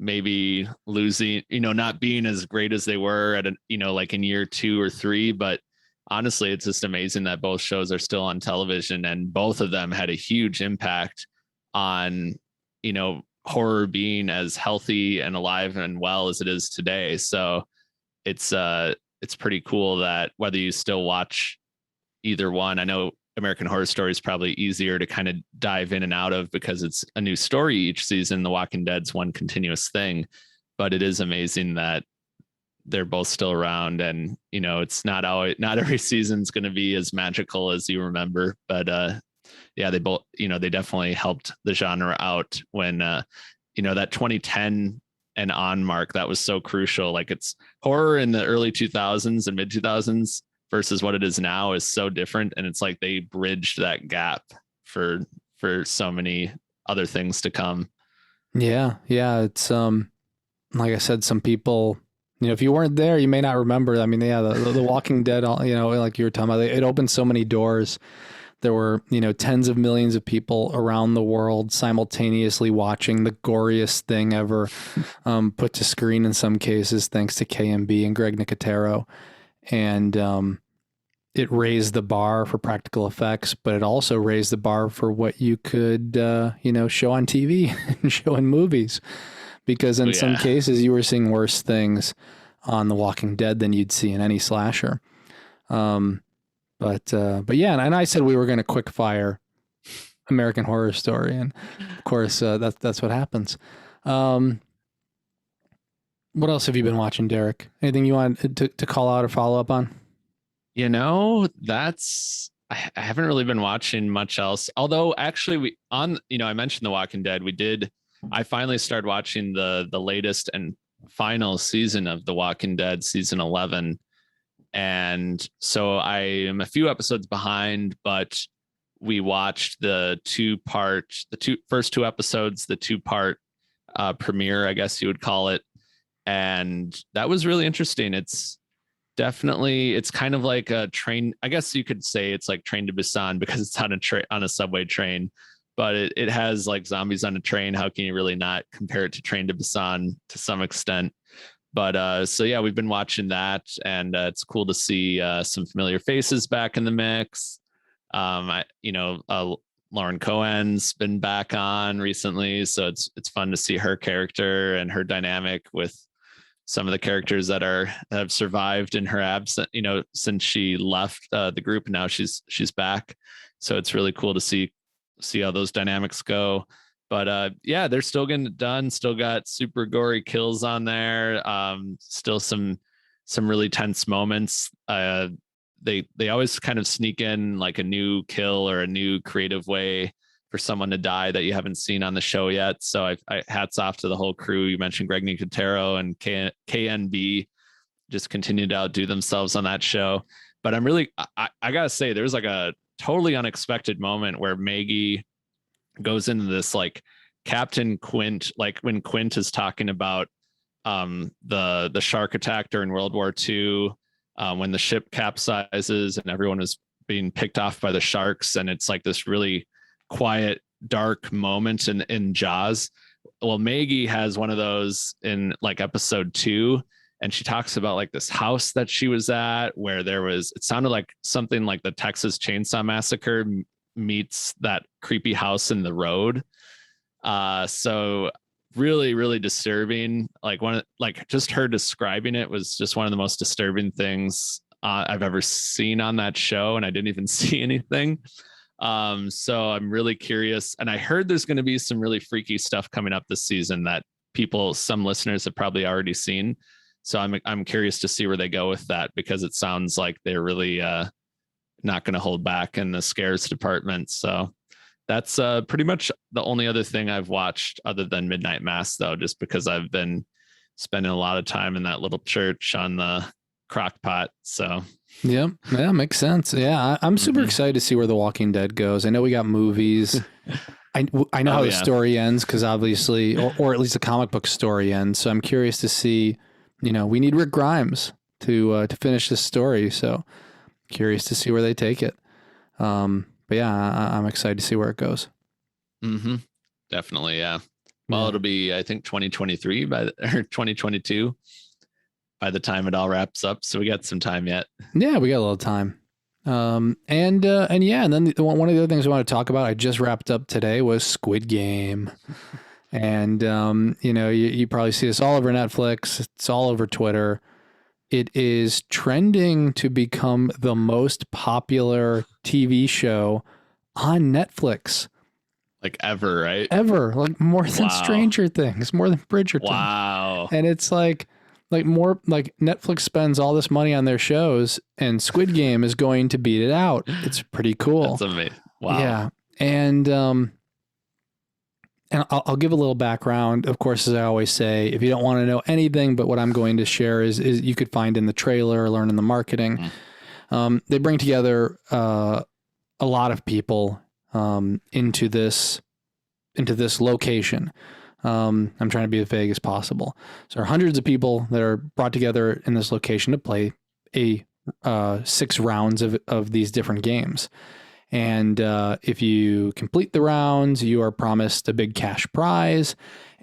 B: maybe losing, not being as great as they were at like in year 2 or 3. But honestly, it's just amazing that both shows are still on television, and both of them had a huge impact on, horror being as healthy and alive and well as it is today. So it's pretty cool that whether you still watch either one, I know American Horror Story is probably easier to kind of dive in and out of because it's a new story each season. The Walking Dead's one continuous thing, but it is amazing that they're both still around, and it's not every season's going to be as magical as you remember, but yeah, they both, they definitely helped the genre out when that 2010 and on mark, that was so crucial. Like, it's horror in the early 2000s and mid 2000s versus what it is now is so different, and it's like they bridged that gap for so many other things to come.
A: Yeah, it's like I said, some people, if you weren't there, you may not remember. I mean, yeah, the Walking Dead, like you were talking about, it opened so many doors. There were, tens of millions of people around the world simultaneously watching the goriest thing ever put to screen in some cases, thanks to KMB and Greg Nicotero. And it raised the bar for practical effects, but it also raised the bar for what you could, show on TV and show in movies. Because in some cases, you were seeing worse things on The Walking Dead than you'd see in any slasher. But yeah, and I said we were going to quick fire American Horror Story, and of course that's what happens. What else have you been watching, Derek? Anything you want to call out or follow up on?
B: I haven't really been watching much else. Although actually I mentioned The Walking Dead. I finally started watching the latest and final season of The Walking Dead, season 11. And so I am a few episodes behind, but we watched the first two episodes, the 2-part premiere, I guess you would call it. And that was really interesting. It's kind of like a train. I guess you could say it's like Train to Busan because it's on a subway train, but it has like zombies on a train. How can you really not compare it to Train to Busan to some extent? But so yeah, we've been watching that, and it's cool to see some familiar faces back in the mix. Lauren Cohen's been back on recently, so it's fun to see her character and her dynamic with some of the characters that have survived in her absence, since she left the group, and now she's back. So it's really cool to see how those dynamics go. But yeah, they're still getting it done. Still got super gory kills on there. Still some really tense moments. They always kind of sneak in like a new kill or a new creative way for someone to die that you haven't seen on the show yet. So I hats off to the whole crew. You mentioned Greg Nicotero and KNB just continue to outdo themselves on that show. But I gotta say, there's like a totally unexpected moment where Maggie goes into this like Captain Quint, like when Quint is talking about the shark attack during World War II, when the ship capsizes and everyone is being picked off by the sharks, and it's like this really quiet, dark moment in Jaws. Well, Maggie has one of those in like episode 2, and she talks about like this house that she was at where it sounded like something like the Texas Chainsaw Massacre meets that creepy house in the road. So really, really disturbing. Just her describing it was just one of the most disturbing things I've ever seen on that show, and I didn't even see anything. So I'm really curious, and I heard there's going to be some really freaky stuff coming up this season that some listeners have probably already seen. So I'm curious to see where they go with that, because it sounds like they're really not going to hold back in the scares department. So that's pretty much the only other thing I've watched other than Midnight Mass, though, just because I've been spending a lot of time in that little church on the crock pot. So
A: yeah, makes sense. Yeah, I'm super excited to see where The Walking Dead goes. I know we got movies. I know how the story ends, because obviously, or at least the comic book story ends. So I'm curious to see, we need Rick Grimes to finish this story. So curious to see where they take it. But yeah, I'm excited to see where it goes.
B: Mm-hmm. Definitely, yeah. Well, It'll be, I think, 2023 or 2022. by the time it all wraps up. So we got some time yet.
A: Yeah, we got a little time. And yeah, and then one of the other things I want to talk about, I just wrapped up today, was Squid Game. And, you probably see this all over Netflix. It's all over Twitter. It is trending to become the most popular TV show on Netflix.
B: Like ever, right?
A: Ever. Like more than Stranger Things, more than Bridgerton.
B: Wow.
A: And it's like more like Netflix spends all this money on their shows and Squid Game is going to beat it out. It's pretty cool.
B: That's amazing. Wow.
A: Yeah. And I'll give a little background. Of course, as I always say, if you don't want to know anything, but what I'm going to share is you could find in the trailer or learn in the marketing. They bring together a lot of people into this location. I'm trying to be as vague as possible. So there are hundreds of people that are brought together in this location to play 6 rounds of these different games. And if you complete the rounds, you are promised a big cash prize.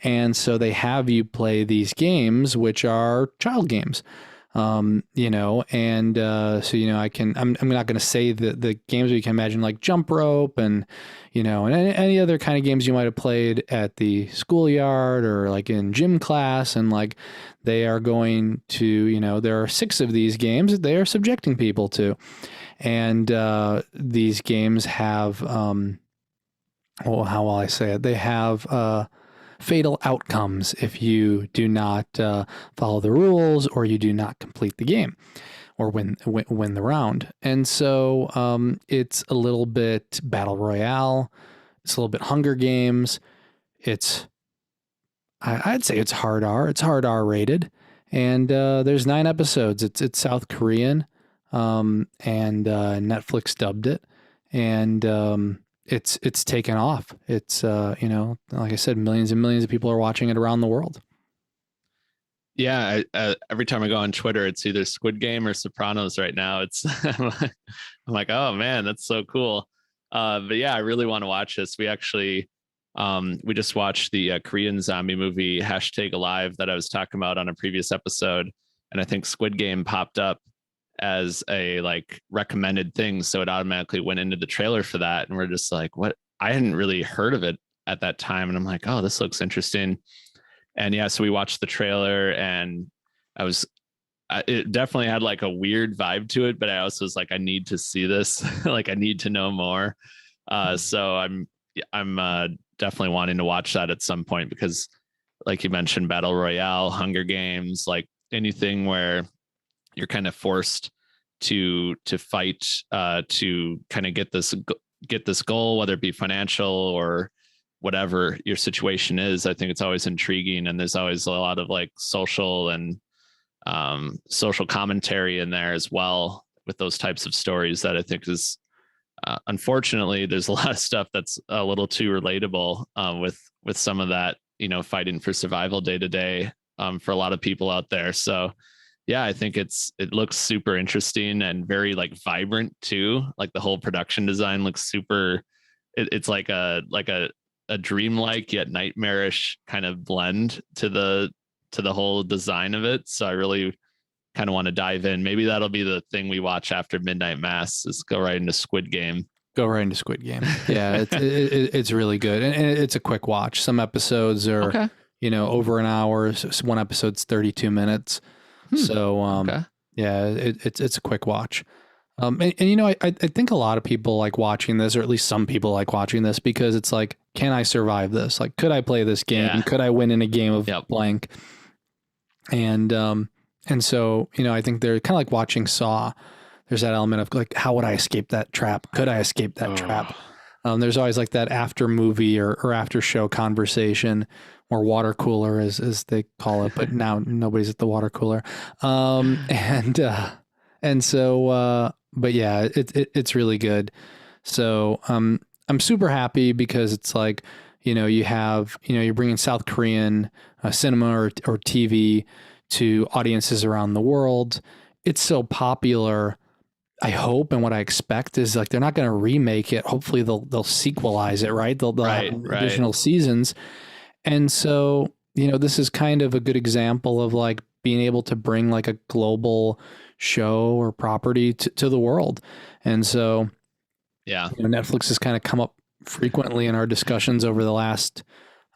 A: And so they have you play these games, which are child games. I'm not going to say the games you can imagine, like jump rope and any other kind of games you might have played at the schoolyard or like in gym class. And like, they are going to, there are 6 of these games that they are subjecting people to. And these games have, how will I say it? They have fatal outcomes if you do not follow the rules or you do not complete the game or win the round. And so it's a little bit battle royale. It's a little bit Hunger Games. I'd say it's hard R. It's hard R rated. And there's 9 episodes. It's South Korean. And Netflix dubbed it, and it's taken off. It's like I said, millions and millions of people are watching it around the world.
B: Yeah, every time I go on Twitter, it's either Squid Game or Sopranos right now. It's I'm like, oh man, that's so cool. But yeah, I really want to watch this. We actually we just watched the Korean zombie movie #Alive that I was talking about on a previous episode, and I think Squid Game popped up as a like recommended thing, so it automatically went into the trailer for that, and we're just like, what? I hadn't really heard of it at that time, and I'm like, oh, this looks interesting. And yeah, so we watched the trailer, and it definitely had like a weird vibe to it, but I also was like, I need to see this. Like, I need to know more. So I'm definitely wanting to watch that at some point, because like you mentioned, battle royale, Hunger Games, like anything where you're kind of forced to fight to kind of get this goal, whether it be financial or whatever your situation is. I think it's always intriguing, and there's always a lot of like social and social commentary in there as well with those types of stories that I think is unfortunately there's a lot of stuff that's a little too relatable with some of that, fighting for survival day to day for a lot of people out there. So yeah, I think it looks super interesting and very like vibrant too. Like the whole production design looks super. It's like a dreamlike yet nightmarish kind of blend to the whole design of it. So I really kind of want to dive in. Maybe that'll be the thing we watch after midnight mass, is go right into Squid Game.
A: Go right into Squid Game. Yeah, it's really good, and it's a quick watch. Some episodes are over an hour. One episode's 32 minutes. So yeah, it's a quick watch. And I think a lot of people like watching this, or at least some people like watching this, because it's like, can I survive this? Like, could I play this game? Yeah. Could I win in a game of blank? And so, I think they're kind of like watching Saw. There's that element of like, how would I escape that trap? Could I escape that trap? There's always like that after movie or after show conversation, or water cooler as they call it, but now nobody's at the water cooler. And so, but yeah, it's really good. So, I'm super happy, because it's like, you're bringing South Korean cinema or TV to audiences around the world. It's so popular. I hope, and what I expect is like, they're not going to remake it. Hopefully they'll sequelize it, right? They'll have additional seasons. And so, this is kind of a good example of like being able to bring like a global show or property to the world. And so,
B: yeah,
A: Netflix has kind of come up frequently in our discussions over the last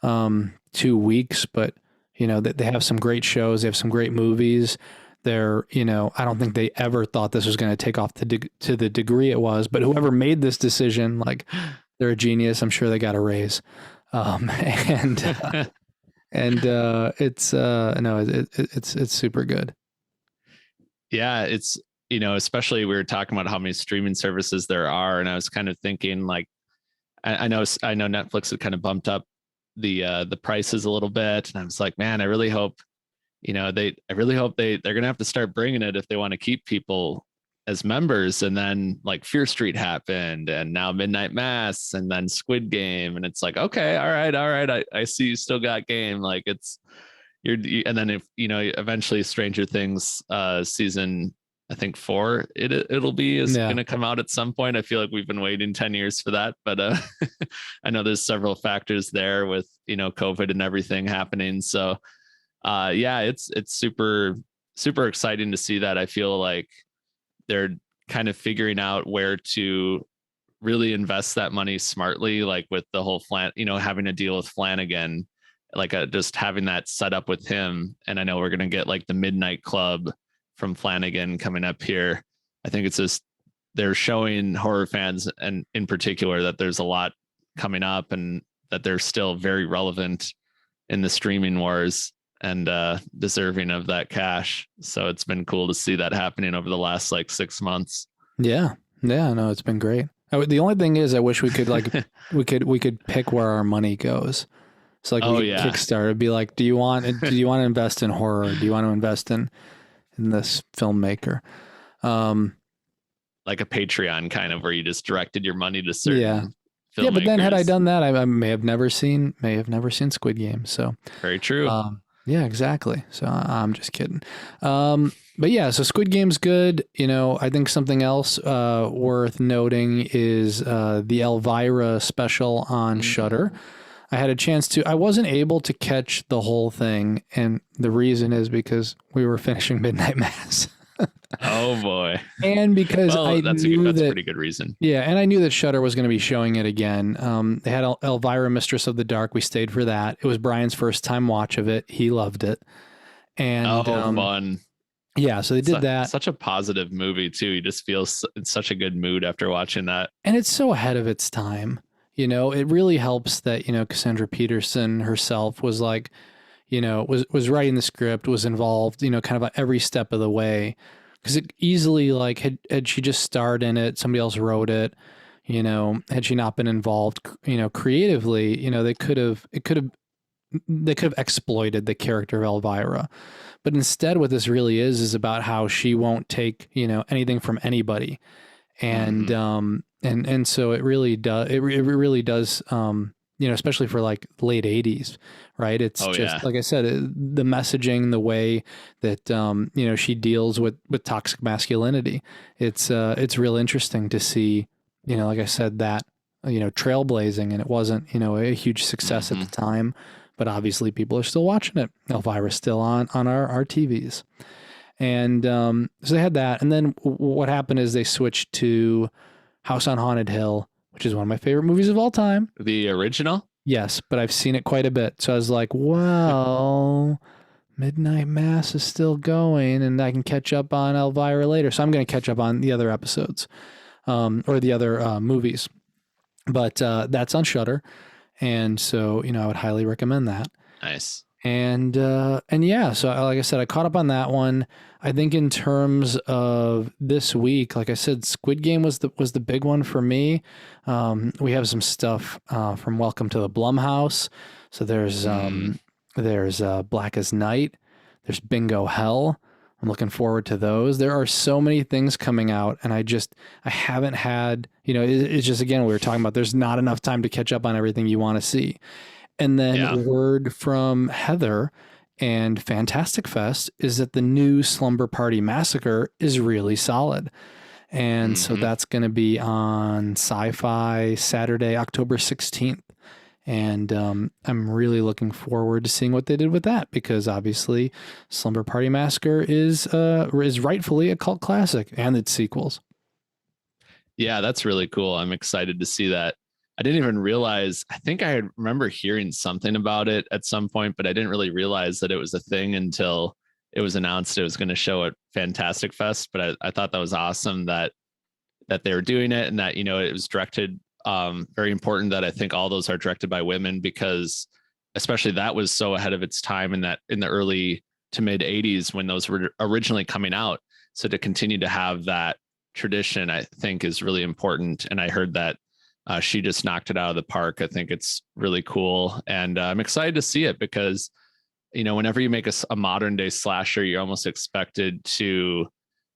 A: 2 weeks, but they have some great shows. They have some great movies. They're, I don't think they ever thought this was going to take off to the degree it was, but whoever made this decision, like, they're a genius. I'm sure they got a raise. And it's no, it's super good.
B: Yeah, it's especially we were talking about how many streaming services there are, and I was kind of thinking like, I know Netflix had kind of bumped up the prices a little bit, and I was like, man, I really hope they're gonna have to start bringing it if they want to keep people as members. And then like Fear Street happened, and now Midnight Mass, and then Squid Game, and it's like, okay, all right, I see you still got game. Like and then if eventually Stranger Things season, I think 4 it'll be is going to come out at some point. I feel like we've been waiting 10 years for that, but I know there's several factors there with COVID and everything happening. So yeah, it's super exciting to see that. I feel like they're kind of figuring out where to really invest that money smartly, like with the whole having a deal with Flanagan, like just having that set up with him. And I know we're going to get like the Midnight Club from Flanagan coming up here. I think it's just they're showing horror fans, and in particular, that there's a lot coming up and that they're still very relevant in the streaming wars and deserving of that cash. So it's been cool to see that happening over the last like 6 months.
A: Yeah, no, it's been great. The only thing is, I wish we could like we could pick where our money goes. So like Kickstarter would be like, do you want to invest in horror? Or do you want to invest in this filmmaker?
B: Like a Patreon kind of, where you just directed your money to certain filmmakers.
A: Yeah, but then had I done that, I may have never seen Squid Game. So
B: very true.
A: Yeah, exactly. So I'm just kidding. But yeah, so Squid Game's good. I think something else worth noting is the Elvira special on Shudder. I had a chance to. I wasn't able to catch the whole thing, and the reason is because we were finishing Midnight Mass.
B: Oh boy!
A: And because
B: that's a pretty good reason.
A: Yeah, and I knew that Shudder was going to be showing it again. They had Elvira, Mistress of the Dark. We stayed for that. It was Brian's first time watch of it. He loved it. And
B: fun.
A: Yeah, so they did that.
B: Such a positive movie too. You just feel in such a good mood after watching that.
A: And it's so ahead of its time. It really helps that Cassandra Peterson herself was like, was writing the script, was involved, kind of every step of the way. Because it easily, like, had she just starred in it, somebody else wrote it, had she not been involved, creatively, they could have exploited the character of Elvira. But instead, what this really is about how she won't take, anything from anybody. And, and so it really does, especially for like late 80s, right? It's like I said, the messaging, the way that, she deals with toxic masculinity. It's real interesting to see, like I said, that, trailblazing, and it wasn't, a huge success at the time, but obviously people are still watching it. Elvira's still on our TVs. And so they had that. And then what happened is they switched to House on Haunted Hill, which is one of my favorite movies of all time.
B: The original?
A: Yes, but I've seen it quite a bit. So I was like, well, Midnight Mass is still going, and I can catch up on Elvira later. So I'm going to catch up on the other episodes or the other movies. But that's on Shudder. And so, I would highly recommend that.
B: Nice.
A: And yeah, so like I said, I caught up on that one. I think in terms of this week, like I said, Squid Game was the big one for me. We have some stuff from Welcome to the Blumhouse. So there's Black as Night. There's Bingo Hell. I'm looking forward to those. There are so many things coming out, and I haven't had, it's just, again, we were talking about, there's not enough time to catch up on everything you want to see. And then word from Heather and Fantastic Fest is that the new Slumber Party Massacre is really solid. And so that's going to be on Sci-Fi Saturday, October 16th. And I'm really looking forward to seeing what they did with that, because obviously Slumber Party Massacre is rightfully a cult classic, and its sequels.
B: Yeah, that's really cool. I'm excited to see that. I didn't even realize, I think I remember hearing something about it at some point, but I didn't really realize that it was a thing until it was announced it was going to show at Fantastic Fest. But I thought that was awesome that they were doing it, and that, you know, it was directed, very important that I think all those are directed by women, because especially that was so ahead of its time in that, in the early to mid 80s when those were originally coming out. So to continue to have that tradition, I think, is really important. And I heard that she just knocked it out of the park. I think it's really cool, and I'm excited to see it, because, you know, whenever you make a modern day slasher, you're almost expected to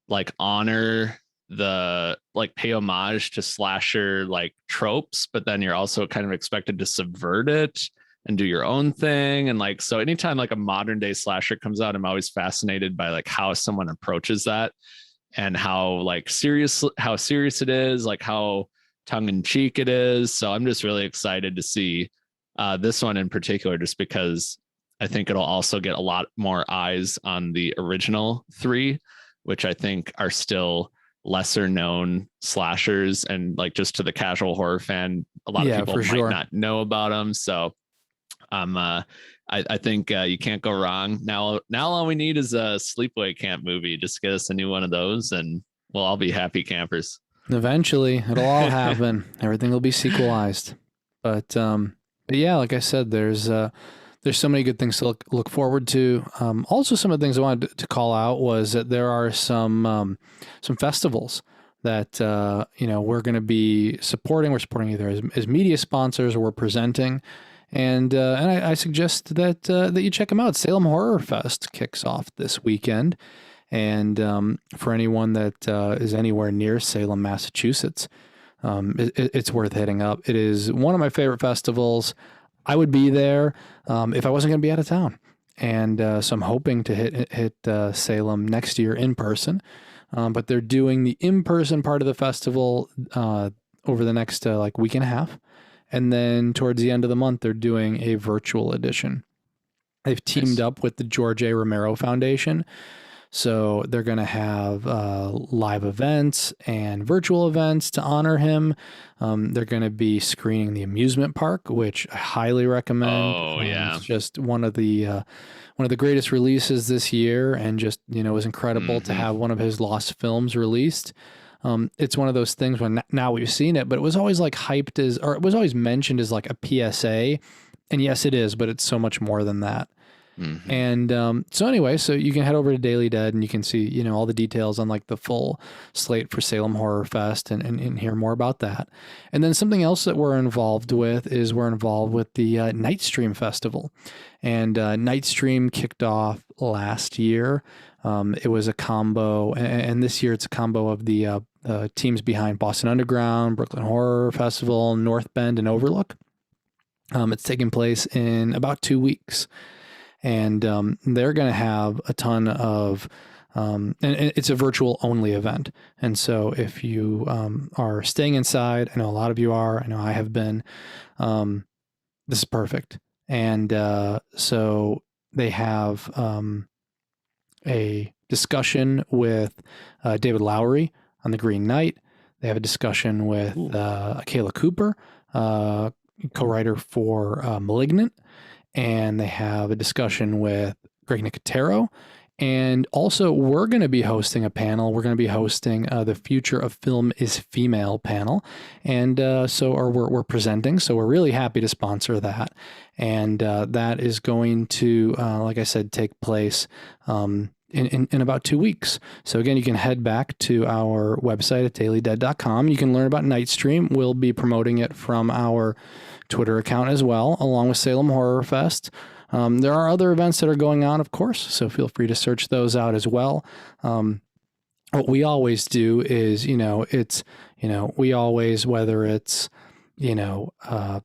B: like honor the, like, pay homage to slasher like tropes, but then you're also kind of expected to subvert it and do your own thing. And like, so anytime like a modern day slasher comes out, I'm always fascinated by like how someone approaches that, and how serious it is, like how tongue in cheek it is. So I'm just really excited to see this one in particular, just because I think it'll also get a lot more eyes on the original three, which I think are still lesser known slashers, and like just to the casual horror fan, a lot of people might not know about them. So I think you can't go wrong. Now all we need is a sleepaway camp movie. Just get us a new one of those, and we'll all be happy campers.
A: Eventually, it'll all happen. Everything will be sequelized. But yeah, like I said, there's so many good things to look forward to. Also, some of the things I wanted to call out was that there are some festivals that we're going to be supporting. We're supporting either as media sponsors, or we're presenting. And I suggest that you check them out. Salem Horror Fest kicks off this weekend. And for anyone that is anywhere near Salem, Massachusetts, it's worth hitting up. It is one of my favorite festivals. I would be there if I wasn't going to be out of town. And so I'm hoping to hit Salem next year in person. But they're doing the in-person part of the festival over the next week and a half. And then towards the end of the month, they're doing a virtual edition. They've teamed up with the George A. Romero Foundation. So they're going to have live events and virtual events to honor him. They're going to be screening the amusement park, which I highly recommend.
B: Oh, yeah.
A: It's just one of the greatest releases this year, and just, it was incredible to have one of his lost films released. It's one of those things when now we've seen it, but it was always hyped as, or it was always mentioned as like a PSA. And yes, it is, but it's so much more than that. Mm-hmm. And so anyway, so you can head over to Daily Dead and you can see, all the details on the full slate for Salem Horror Fest and hear more about that. And then something else that we're involved with is we're involved with the Nightstream Festival. And Nightstream kicked off last year. It was a combo, and this year it's a combo of the teams behind Boston Underground, Brooklyn Horror Festival, North Bend, and Overlook. It's taking place in about 2 weeks. And they're going to have a ton of, and it's a virtual only event. And so if you are staying inside, I know a lot of you are, I know I have been, this is perfect. And so they have a discussion with David Lowery on The Green Knight. They have a discussion with Kayla Cooper, co-writer for Malignant. And they have a discussion with Greg Nicotero. And also, we're going to be hosting a panel. We're going to be hosting the Future of Film is Female panel. And we're presenting. So we're really happy to sponsor that. And that is going to, like I said, take place in about 2 weeks. So again, you can head back to our website at dailydead.com. You can learn about Nightstream. We'll be promoting it from our Twitter account as well, along with Salem Horror Fest. There are other events that are going on, of course, so feel free to search those out as well. What we always do is, we always, whether it's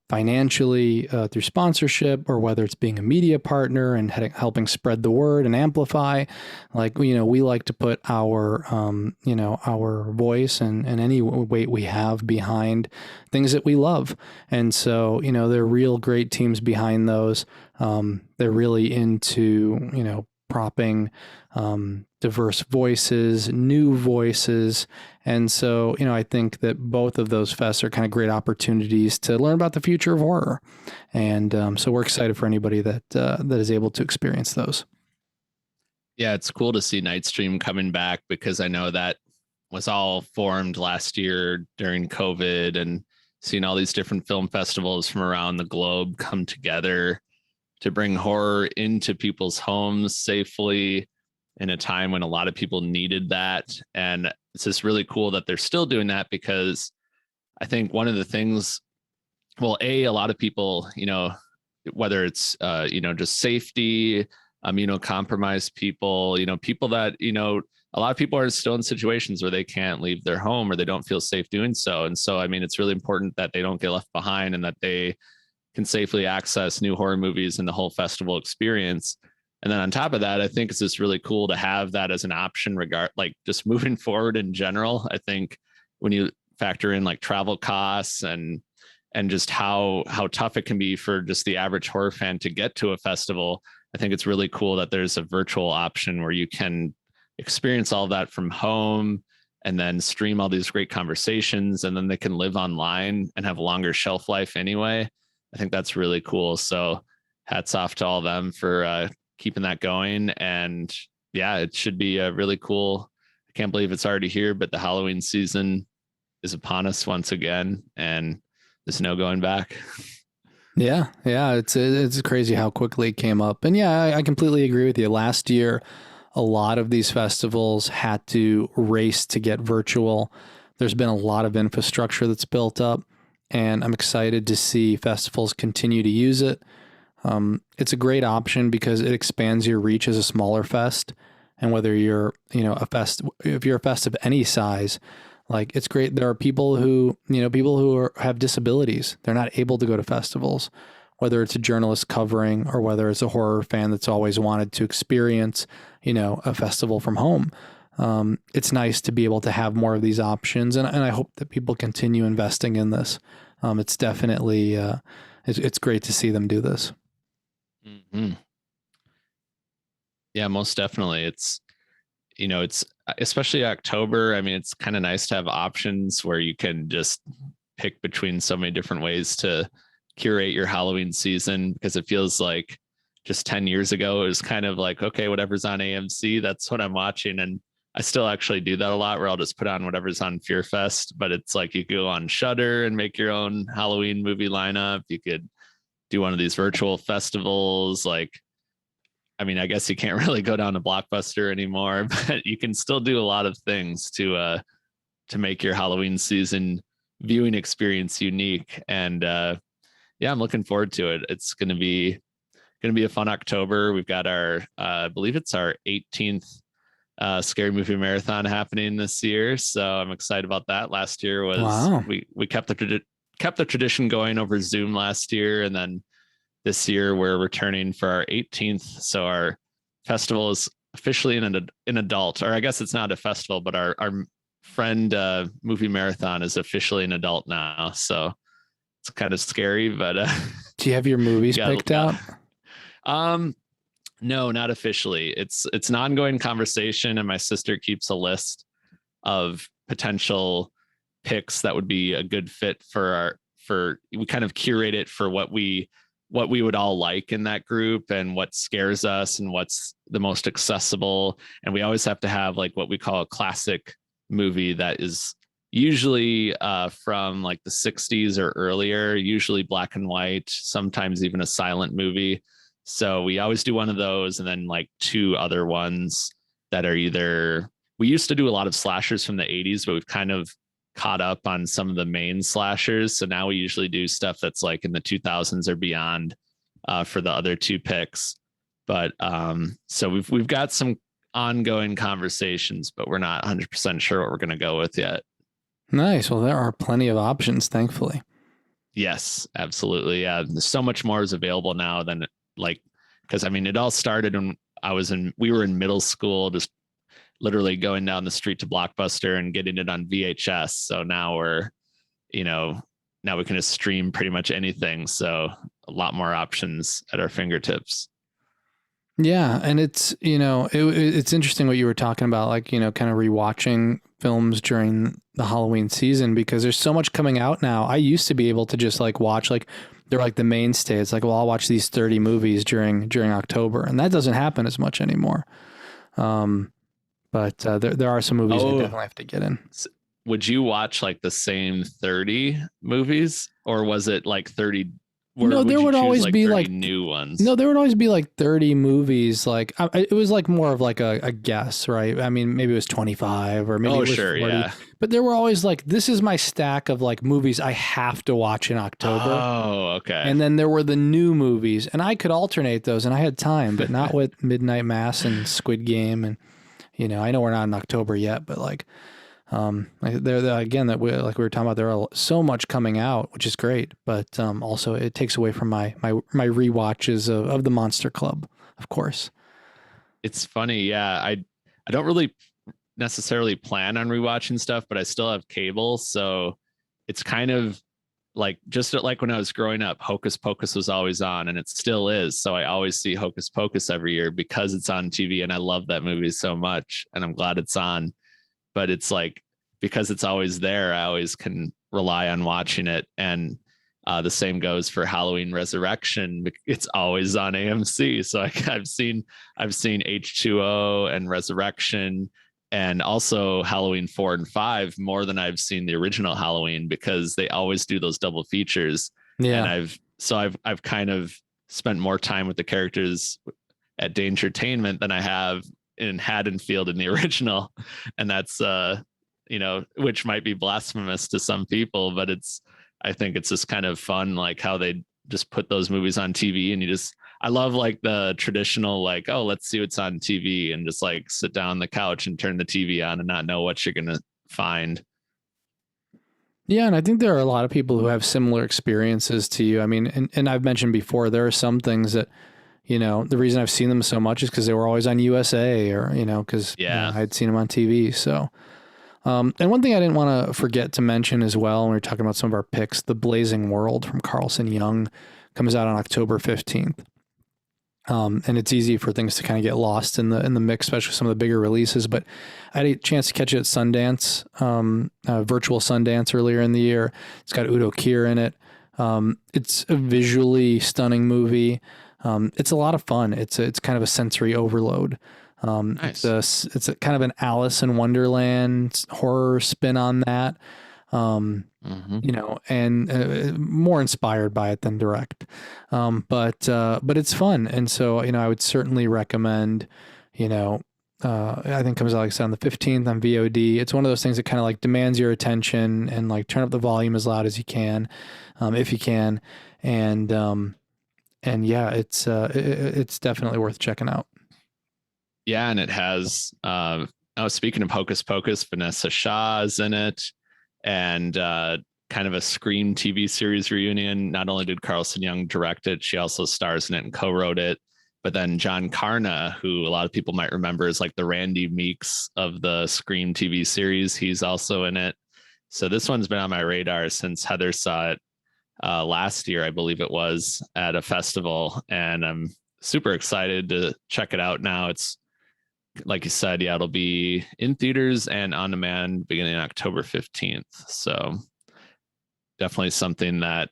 A: financially through sponsorship, or whether it's being a media partner and helping spread the word and amplify. Like, we like to put our, our voice and any weight we have behind things that we love. And so, there are real great teams behind those. They're really into, propping diverse voices, new voices. And so, I think that both of those fests are kind of great opportunities to learn about the future of horror. And so we're excited for anybody that is able to experience those.
B: Yeah, it's cool to see Nightstream coming back, because I know that was all formed last year during COVID, and seeing all these different film festivals from around the globe come together to bring horror into people's homes safely in a time when a lot of people needed that. And it's just really cool that they're still doing that, because I think one of the things, well, a lot of people, whether it's, just safety, immunocompromised people, people that, a lot of people are still in situations where they can't leave their home or they don't feel safe doing so. And so, it's really important that they don't get left behind and that they can safely access new horror movies and the whole festival experience. And then on top of that, I think it's just really cool to have that as an option, like just moving forward in general. I think when you factor in like travel costs and just how tough it can be for just the average horror fan to get to a festival, I think it's really cool that there's a virtual option where you can experience all that from home and then stream all these great conversations, and then they can live online and have a longer shelf life anyway. I think that's really cool. So hats off to all of them for keeping that going. And yeah, it should be really cool. I can't believe it's already here, but the Halloween season is upon us once again, and there's no going back.
A: Yeah. It's crazy how quickly it came up. And yeah, I completely agree with you. Last year, a lot of these festivals had to race to get virtual. There's been a lot of infrastructure that's built up, and I'm excited to see festivals continue to use it. It's a great option because it expands your reach as a smaller fest. And whether you're, if you're a fest of any size, like, it's great. There are people who have disabilities. They're not able to go to festivals, whether it's a journalist covering or whether it's a horror fan that's always wanted to experience, a festival from home. It's nice to be able to have more of these options. And I hope that people continue investing in this. It's definitely, it's great to see them do this.
B: Mm-hmm. Yeah, most definitely. It's especially October. It's kind of nice to have options where you can just pick between so many different ways to curate your Halloween season, because it feels like just 10 years ago, it was kind of like, okay, whatever's on AMC, that's what I'm watching. And I still actually do that a lot, where I'll just put on whatever's on Fear Fest. But it's like you go on Shudder and make your own Halloween movie lineup. You could do one of these virtual festivals. Like, I guess you can't really go down to Blockbuster anymore, but you can still do a lot of things to make your Halloween season viewing experience unique. And yeah, I'm looking forward to it. It's going to be a fun October. We've got our, I believe it's our 18th Scary Movie Marathon happening this year, so I'm excited about that. Last year was
A: wow.
B: we kept the tradition going over Zoom last year, and then this year we're returning for our 18th. So our festival is officially an adult, or I guess it's not a festival, but our friend movie marathon is officially an adult now. So it's kind of scary, but
A: do you have your movies picked out?
B: No, not officially. It's an ongoing conversation, and my sister keeps a list of potential picks that would be a good fit we kind of curate it for what we would all like in that group, and what scares us and what's the most accessible. And we always have to have like what we call a classic movie that is usually from like the 60s or earlier, usually black and white, sometimes even a silent movie. So we always do one of those, and then like two other ones that are we used to do a lot of slashers from the 80s, but we've kind of caught up on some of the main slashers. So now we usually do stuff that's like in the 2000s or beyond for the other two picks. But so we've got some ongoing conversations, but we're not 100% sure what we're going to go with yet.
A: Nice. Well, there are plenty of options, thankfully.
B: Yes, absolutely. Yeah, there's so much more is available now than like, because I mean, it all started when we were in middle school, just literally going down the street to Blockbuster and getting it on VHS. So now you know, now we can just stream pretty much anything. So a lot more options at our fingertips.
A: Yeah, and it's it's interesting what you were talking about, like kind of rewatching films during the Halloween season because there's so much coming out now. I used to be able to just like watch like they're like the mainstay. It's like, well, I'll watch these 30 movies during October, and that doesn't happen as much anymore. But there are some movies I definitely have to get in.
B: Would you watch like the same 30 movies, or was it like 30?
A: No, there would always be like
B: new ones.
A: No, there would always be like 30 movies. Like it was like more of like a guess, right? I mean, maybe it was 25 or maybe it was 40.
B: Yeah.
A: But there were always like, this is my stack of like movies I have to watch in October.
B: Oh, okay.
A: And then there were the new movies, and I could alternate those, and I had time, but not with Midnight Mass and Squid Game, and I know we're not in October yet, but like. There again, that we were talking about, there are so much coming out, which is great, but also it takes away from my rewatches of the Monster Club, of course.
B: It's funny, yeah. I don't really necessarily plan on rewatching stuff, but I still have cable, so it's kind of like just like when I was growing up, Hocus Pocus was always on, and it still is. So I always see Hocus Pocus every year because it's on TV, and I love that movie so much, and I'm glad it's on. But it's like, because it's always there, I always can rely on watching it. And the same goes for Halloween Resurrection. It's always on AMC. So I've seen H2O and Resurrection, and also Halloween 4 and 5 more than I've seen the original Halloween, because they always do those double features.
A: Yeah.
B: And I've kind of spent more time with the characters at Dangertainment than I have in Haddonfield in the original. And that's which might be blasphemous to some people, but I think it's just kind of fun, like how they just put those movies on TV, and I love like the traditional, like, oh, let's see what's on TV, and just like sit down on the couch and turn the TV on and not know what you're gonna find.
A: Yeah, and I think there are a lot of people who have similar experiences to you. I mean, and I've mentioned before, there are some things that the reason I've seen them so much is because they were always on USA, or, because I'd seen them on TV. So, and one thing I didn't want to forget to mention as well, when we were talking about some of our picks, The Blazing World from Carlson Young comes out on October 15th. And it's easy for things to kind of get lost in the mix, especially some of the bigger releases. But I had a chance to catch it at Sundance, virtual Sundance earlier in the year. It's got Udo Kier in it. It's a visually stunning movie. It's a lot of fun. It's kind of a sensory overload.
B: Nice.
A: It's a kind of an Alice in Wonderland horror spin on that. And more inspired by it than direct. But it's fun. And so, I would certainly recommend, I think it comes out, like I said, on the 15th on VOD. It's one of those things that kind of like demands your attention, and like turn up the volume as loud as you can, if you can. And yeah, it's definitely worth checking out.
B: Yeah, and it has speaking of Hocus Pocus, Vanessa Shaw is in it, and kind of a Scream TV series reunion. Not only did Carlson Young direct it, she also stars in it and co-wrote it. But then John Carna, who a lot of people might remember is like the Randy Meeks of the Scream TV series, he's also in it. So this one's been on my radar since Heather saw it last year, I believe it was, at a festival, and I'm super excited to check it out now. It's like you said, yeah, it'll be in theaters and on demand beginning October 15th. So definitely something that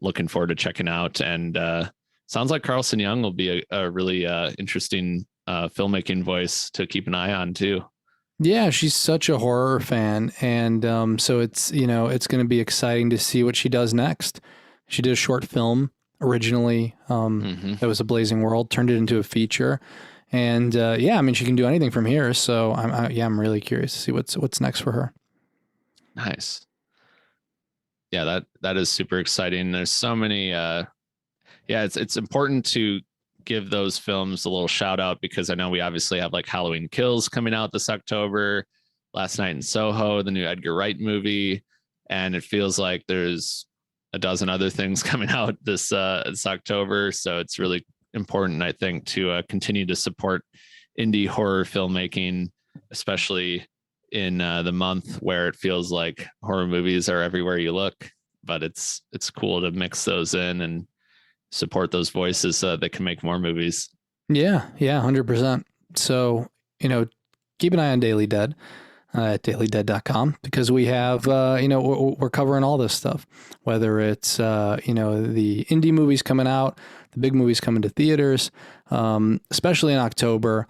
B: looking forward to checking out. And sounds like Carlson Young will be a really interesting filmmaking voice to keep an eye on too.
A: Yeah, she's such a horror fan, and so it's it's going to be exciting to see what she does next. She did a short film originally that was A Blazing World, turned it into a feature, and I mean, she can do anything from here. So I'm really curious to see what's next for her.
B: Nice. Yeah, that is super exciting. There's so many. It's important to give those films a little shout out, because I know we obviously have like Halloween Kills coming out this October, Last Night in Soho, the new Edgar Wright movie, and it feels like there's a dozen other things coming out this October. So it's really important, I think, to continue to support indie horror filmmaking, especially in the month where it feels like horror movies are everywhere you look. But it's cool to mix those in and support those voices so that they can make more movies.
A: Yeah, 100%. So, keep an eye on Daily Dead at dailydead.com, because we have, we're covering all this stuff, whether it's, the indie movies coming out, the big movies coming to theaters, especially in October,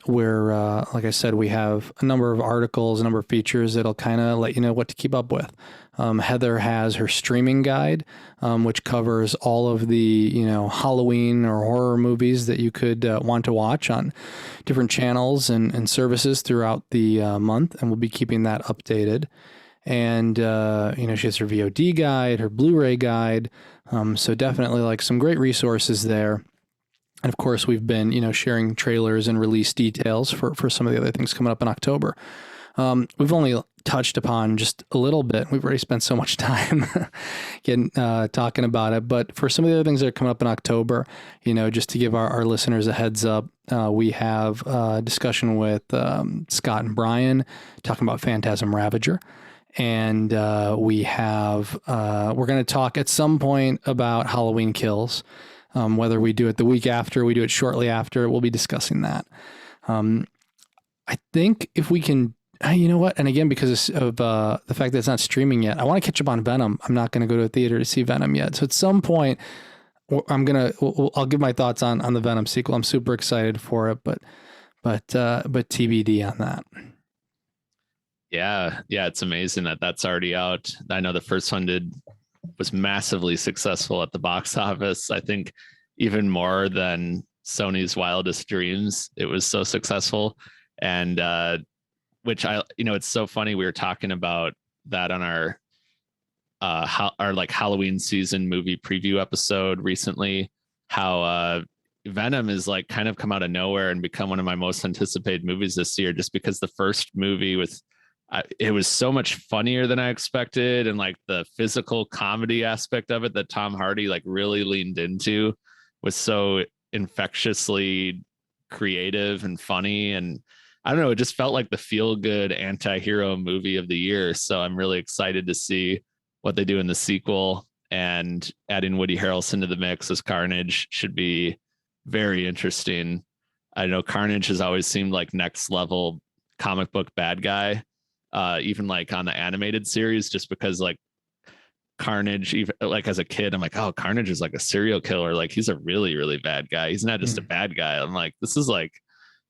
A: where, like I said, we have a number of articles, a number of features that'll kind of let you know what to keep up with. Heather has her streaming guide, which covers all of the, Halloween or horror movies that you could want to watch on different channels and services throughout the month. And we'll be keeping that updated. And, she has her VOD guide, her Blu-ray guide. So definitely like some great resources there. And of course, we've been, sharing trailers and release details for some of the other things coming up in October. We've only touched upon just a little bit. We've already spent so much time talking about it. But for some of the other things that are coming up in October, just to give our listeners a heads up, we have a discussion with Scott and Brian talking about Phantasm Ravager. And we're going to talk at some point about Halloween Kills. Whether we do it the week after, we do it shortly after, we'll be discussing that. I think if we can, you know what? And again, because of the fact that it's not streaming yet, I want to catch up on Venom. I'm not going to go to a theater to see Venom yet. So at some point, I'll give my thoughts on the Venom sequel. I'm super excited for it, but TBD on that.
B: Yeah, it's amazing that that's already out. I know the first one was massively successful at the box office. I think even more than Sony's Wildest Dreams. It was so successful. And which it's so funny. We were talking about that on our like Halloween season movie preview episode recently, how Venom is like kind of come out of nowhere and become one of my most anticipated movies this year, just because the first movie it was so much funnier than I expected. And like the physical comedy aspect of it that Tom Hardy like really leaned into was so infectiously creative and funny. And I don't know, it just felt like the feel good anti-hero movie of the year. So I'm really excited to see what they do in the sequel, and adding Woody Harrelson to the mix as Carnage should be very interesting. I know Carnage has always seemed like next level comic book bad guy. Even like on the animated series, just because like Carnage, even like as a kid, I'm like, oh, Carnage is like a serial killer. Like he's a really, really bad guy. He's not just a bad guy. I'm like, this is like,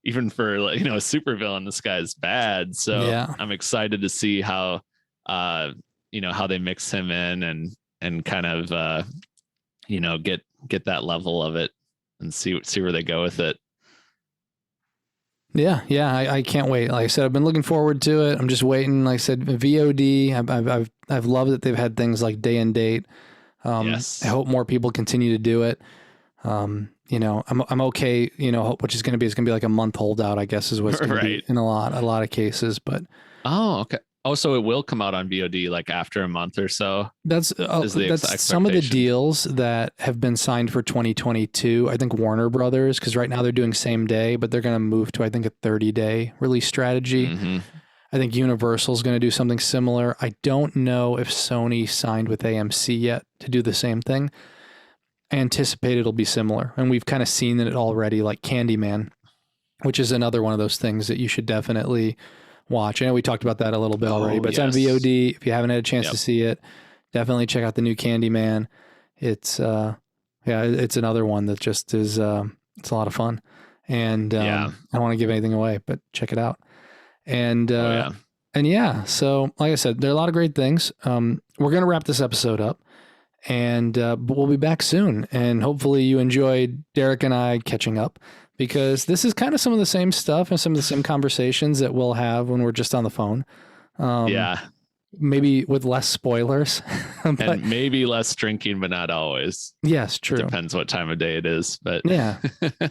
B: even for like, a super villain, this guy's bad. So yeah. I'm excited to see how, how they mix him in and kind of, get that level of it and see where they go with it.
A: Yeah, I can't wait. Like I said, I've been looking forward to it. I'm just waiting. Like I said, VOD. I've loved that they've had things like day and date. Yes. I hope more people continue to do it. I'm okay. Which is going to be like a month holdout, I guess, is what's going to be in a lot of cases. But
B: okay. Oh, so it will come out on VOD like after a month or so.
A: That's some of the deals that have been signed for 2022. I think Warner Brothers, because right now they're doing same day, but they're going to move to, I think, a 30-day release strategy. Mm-hmm. I think Universal is going to do something similar. I don't know if Sony signed with AMC yet to do the same thing. I anticipate it'll be similar. And we've kind of seen it already, like Candyman, which is another one of those things that you should definitely watch. I know we talked about that a little bit already, but it's on VOD. If you haven't had a chance to see it, definitely check out the new Candyman. It's it's another one that just is it's a lot of fun. And I don't want to give anything away, but check it out. And so like I said, there are a lot of great things. We're gonna wrap this episode up, and but we'll be back soon. And hopefully you enjoyed Derek and I catching up, because this is kind of some of the same stuff and some of the same conversations that we'll have when we're just on the phone. Maybe with less spoilers.
B: And maybe less drinking, but not always.
A: Yes, true.
B: It depends what time of day it is. But
A: yeah.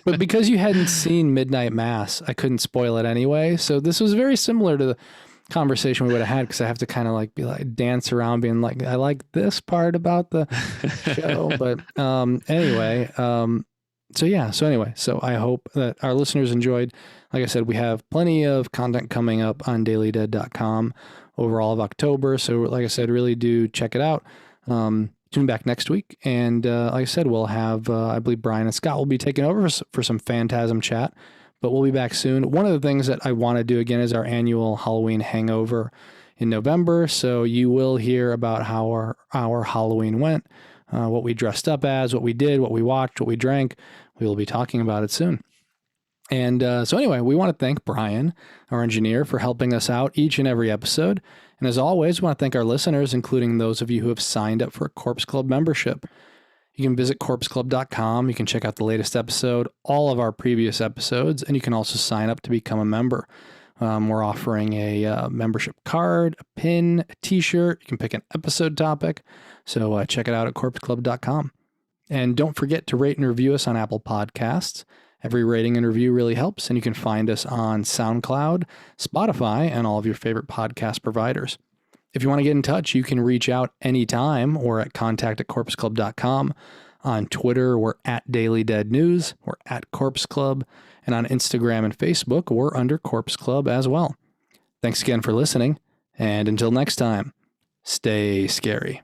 A: But because you hadn't seen Midnight Mass, I couldn't spoil it anyway. So this was very similar to conversation we would have had, because I have to kind of like be like dance around being like, I like this part about the show. But anyway, so I hope that our listeners enjoyed. Like I said, we have plenty of content coming up on dailydead.com over all of October. So like I said, really do check it out. Tune back next week. And like I said, we'll have, I believe Brian and Scott will be taking over for some Phantasm chat. But we'll be back soon. One of the things that I want to do again is our annual Halloween hangover in November. So you will hear about how our Halloween went, what we dressed up as, what we did, what we watched, what we drank. We will be talking about it soon. And so anyway, we want to thank Brian, our engineer, for helping us out each and every episode. And as always, we want to thank our listeners, including those of you who have signed up for a Corpse Club membership. You can visit corpseclub.com. You can check out the latest episode, all of our previous episodes, and you can also sign up to become a member. We're offering a membership card, a pin, a t-shirt. You can pick an episode topic. So check it out at corpseclub.com. And don't forget to rate and review us on Apple Podcasts. Every rating and review really helps, and you can find us on SoundCloud, Spotify, and all of your favorite podcast providers. If you want to get in touch, you can reach out anytime or at contact@corpseclub.com. On Twitter, we're at Daily Dead News, we're at Corpse Club, and on Instagram and Facebook, we're under Corpse Club as well. Thanks again for listening, and until next time, stay scary.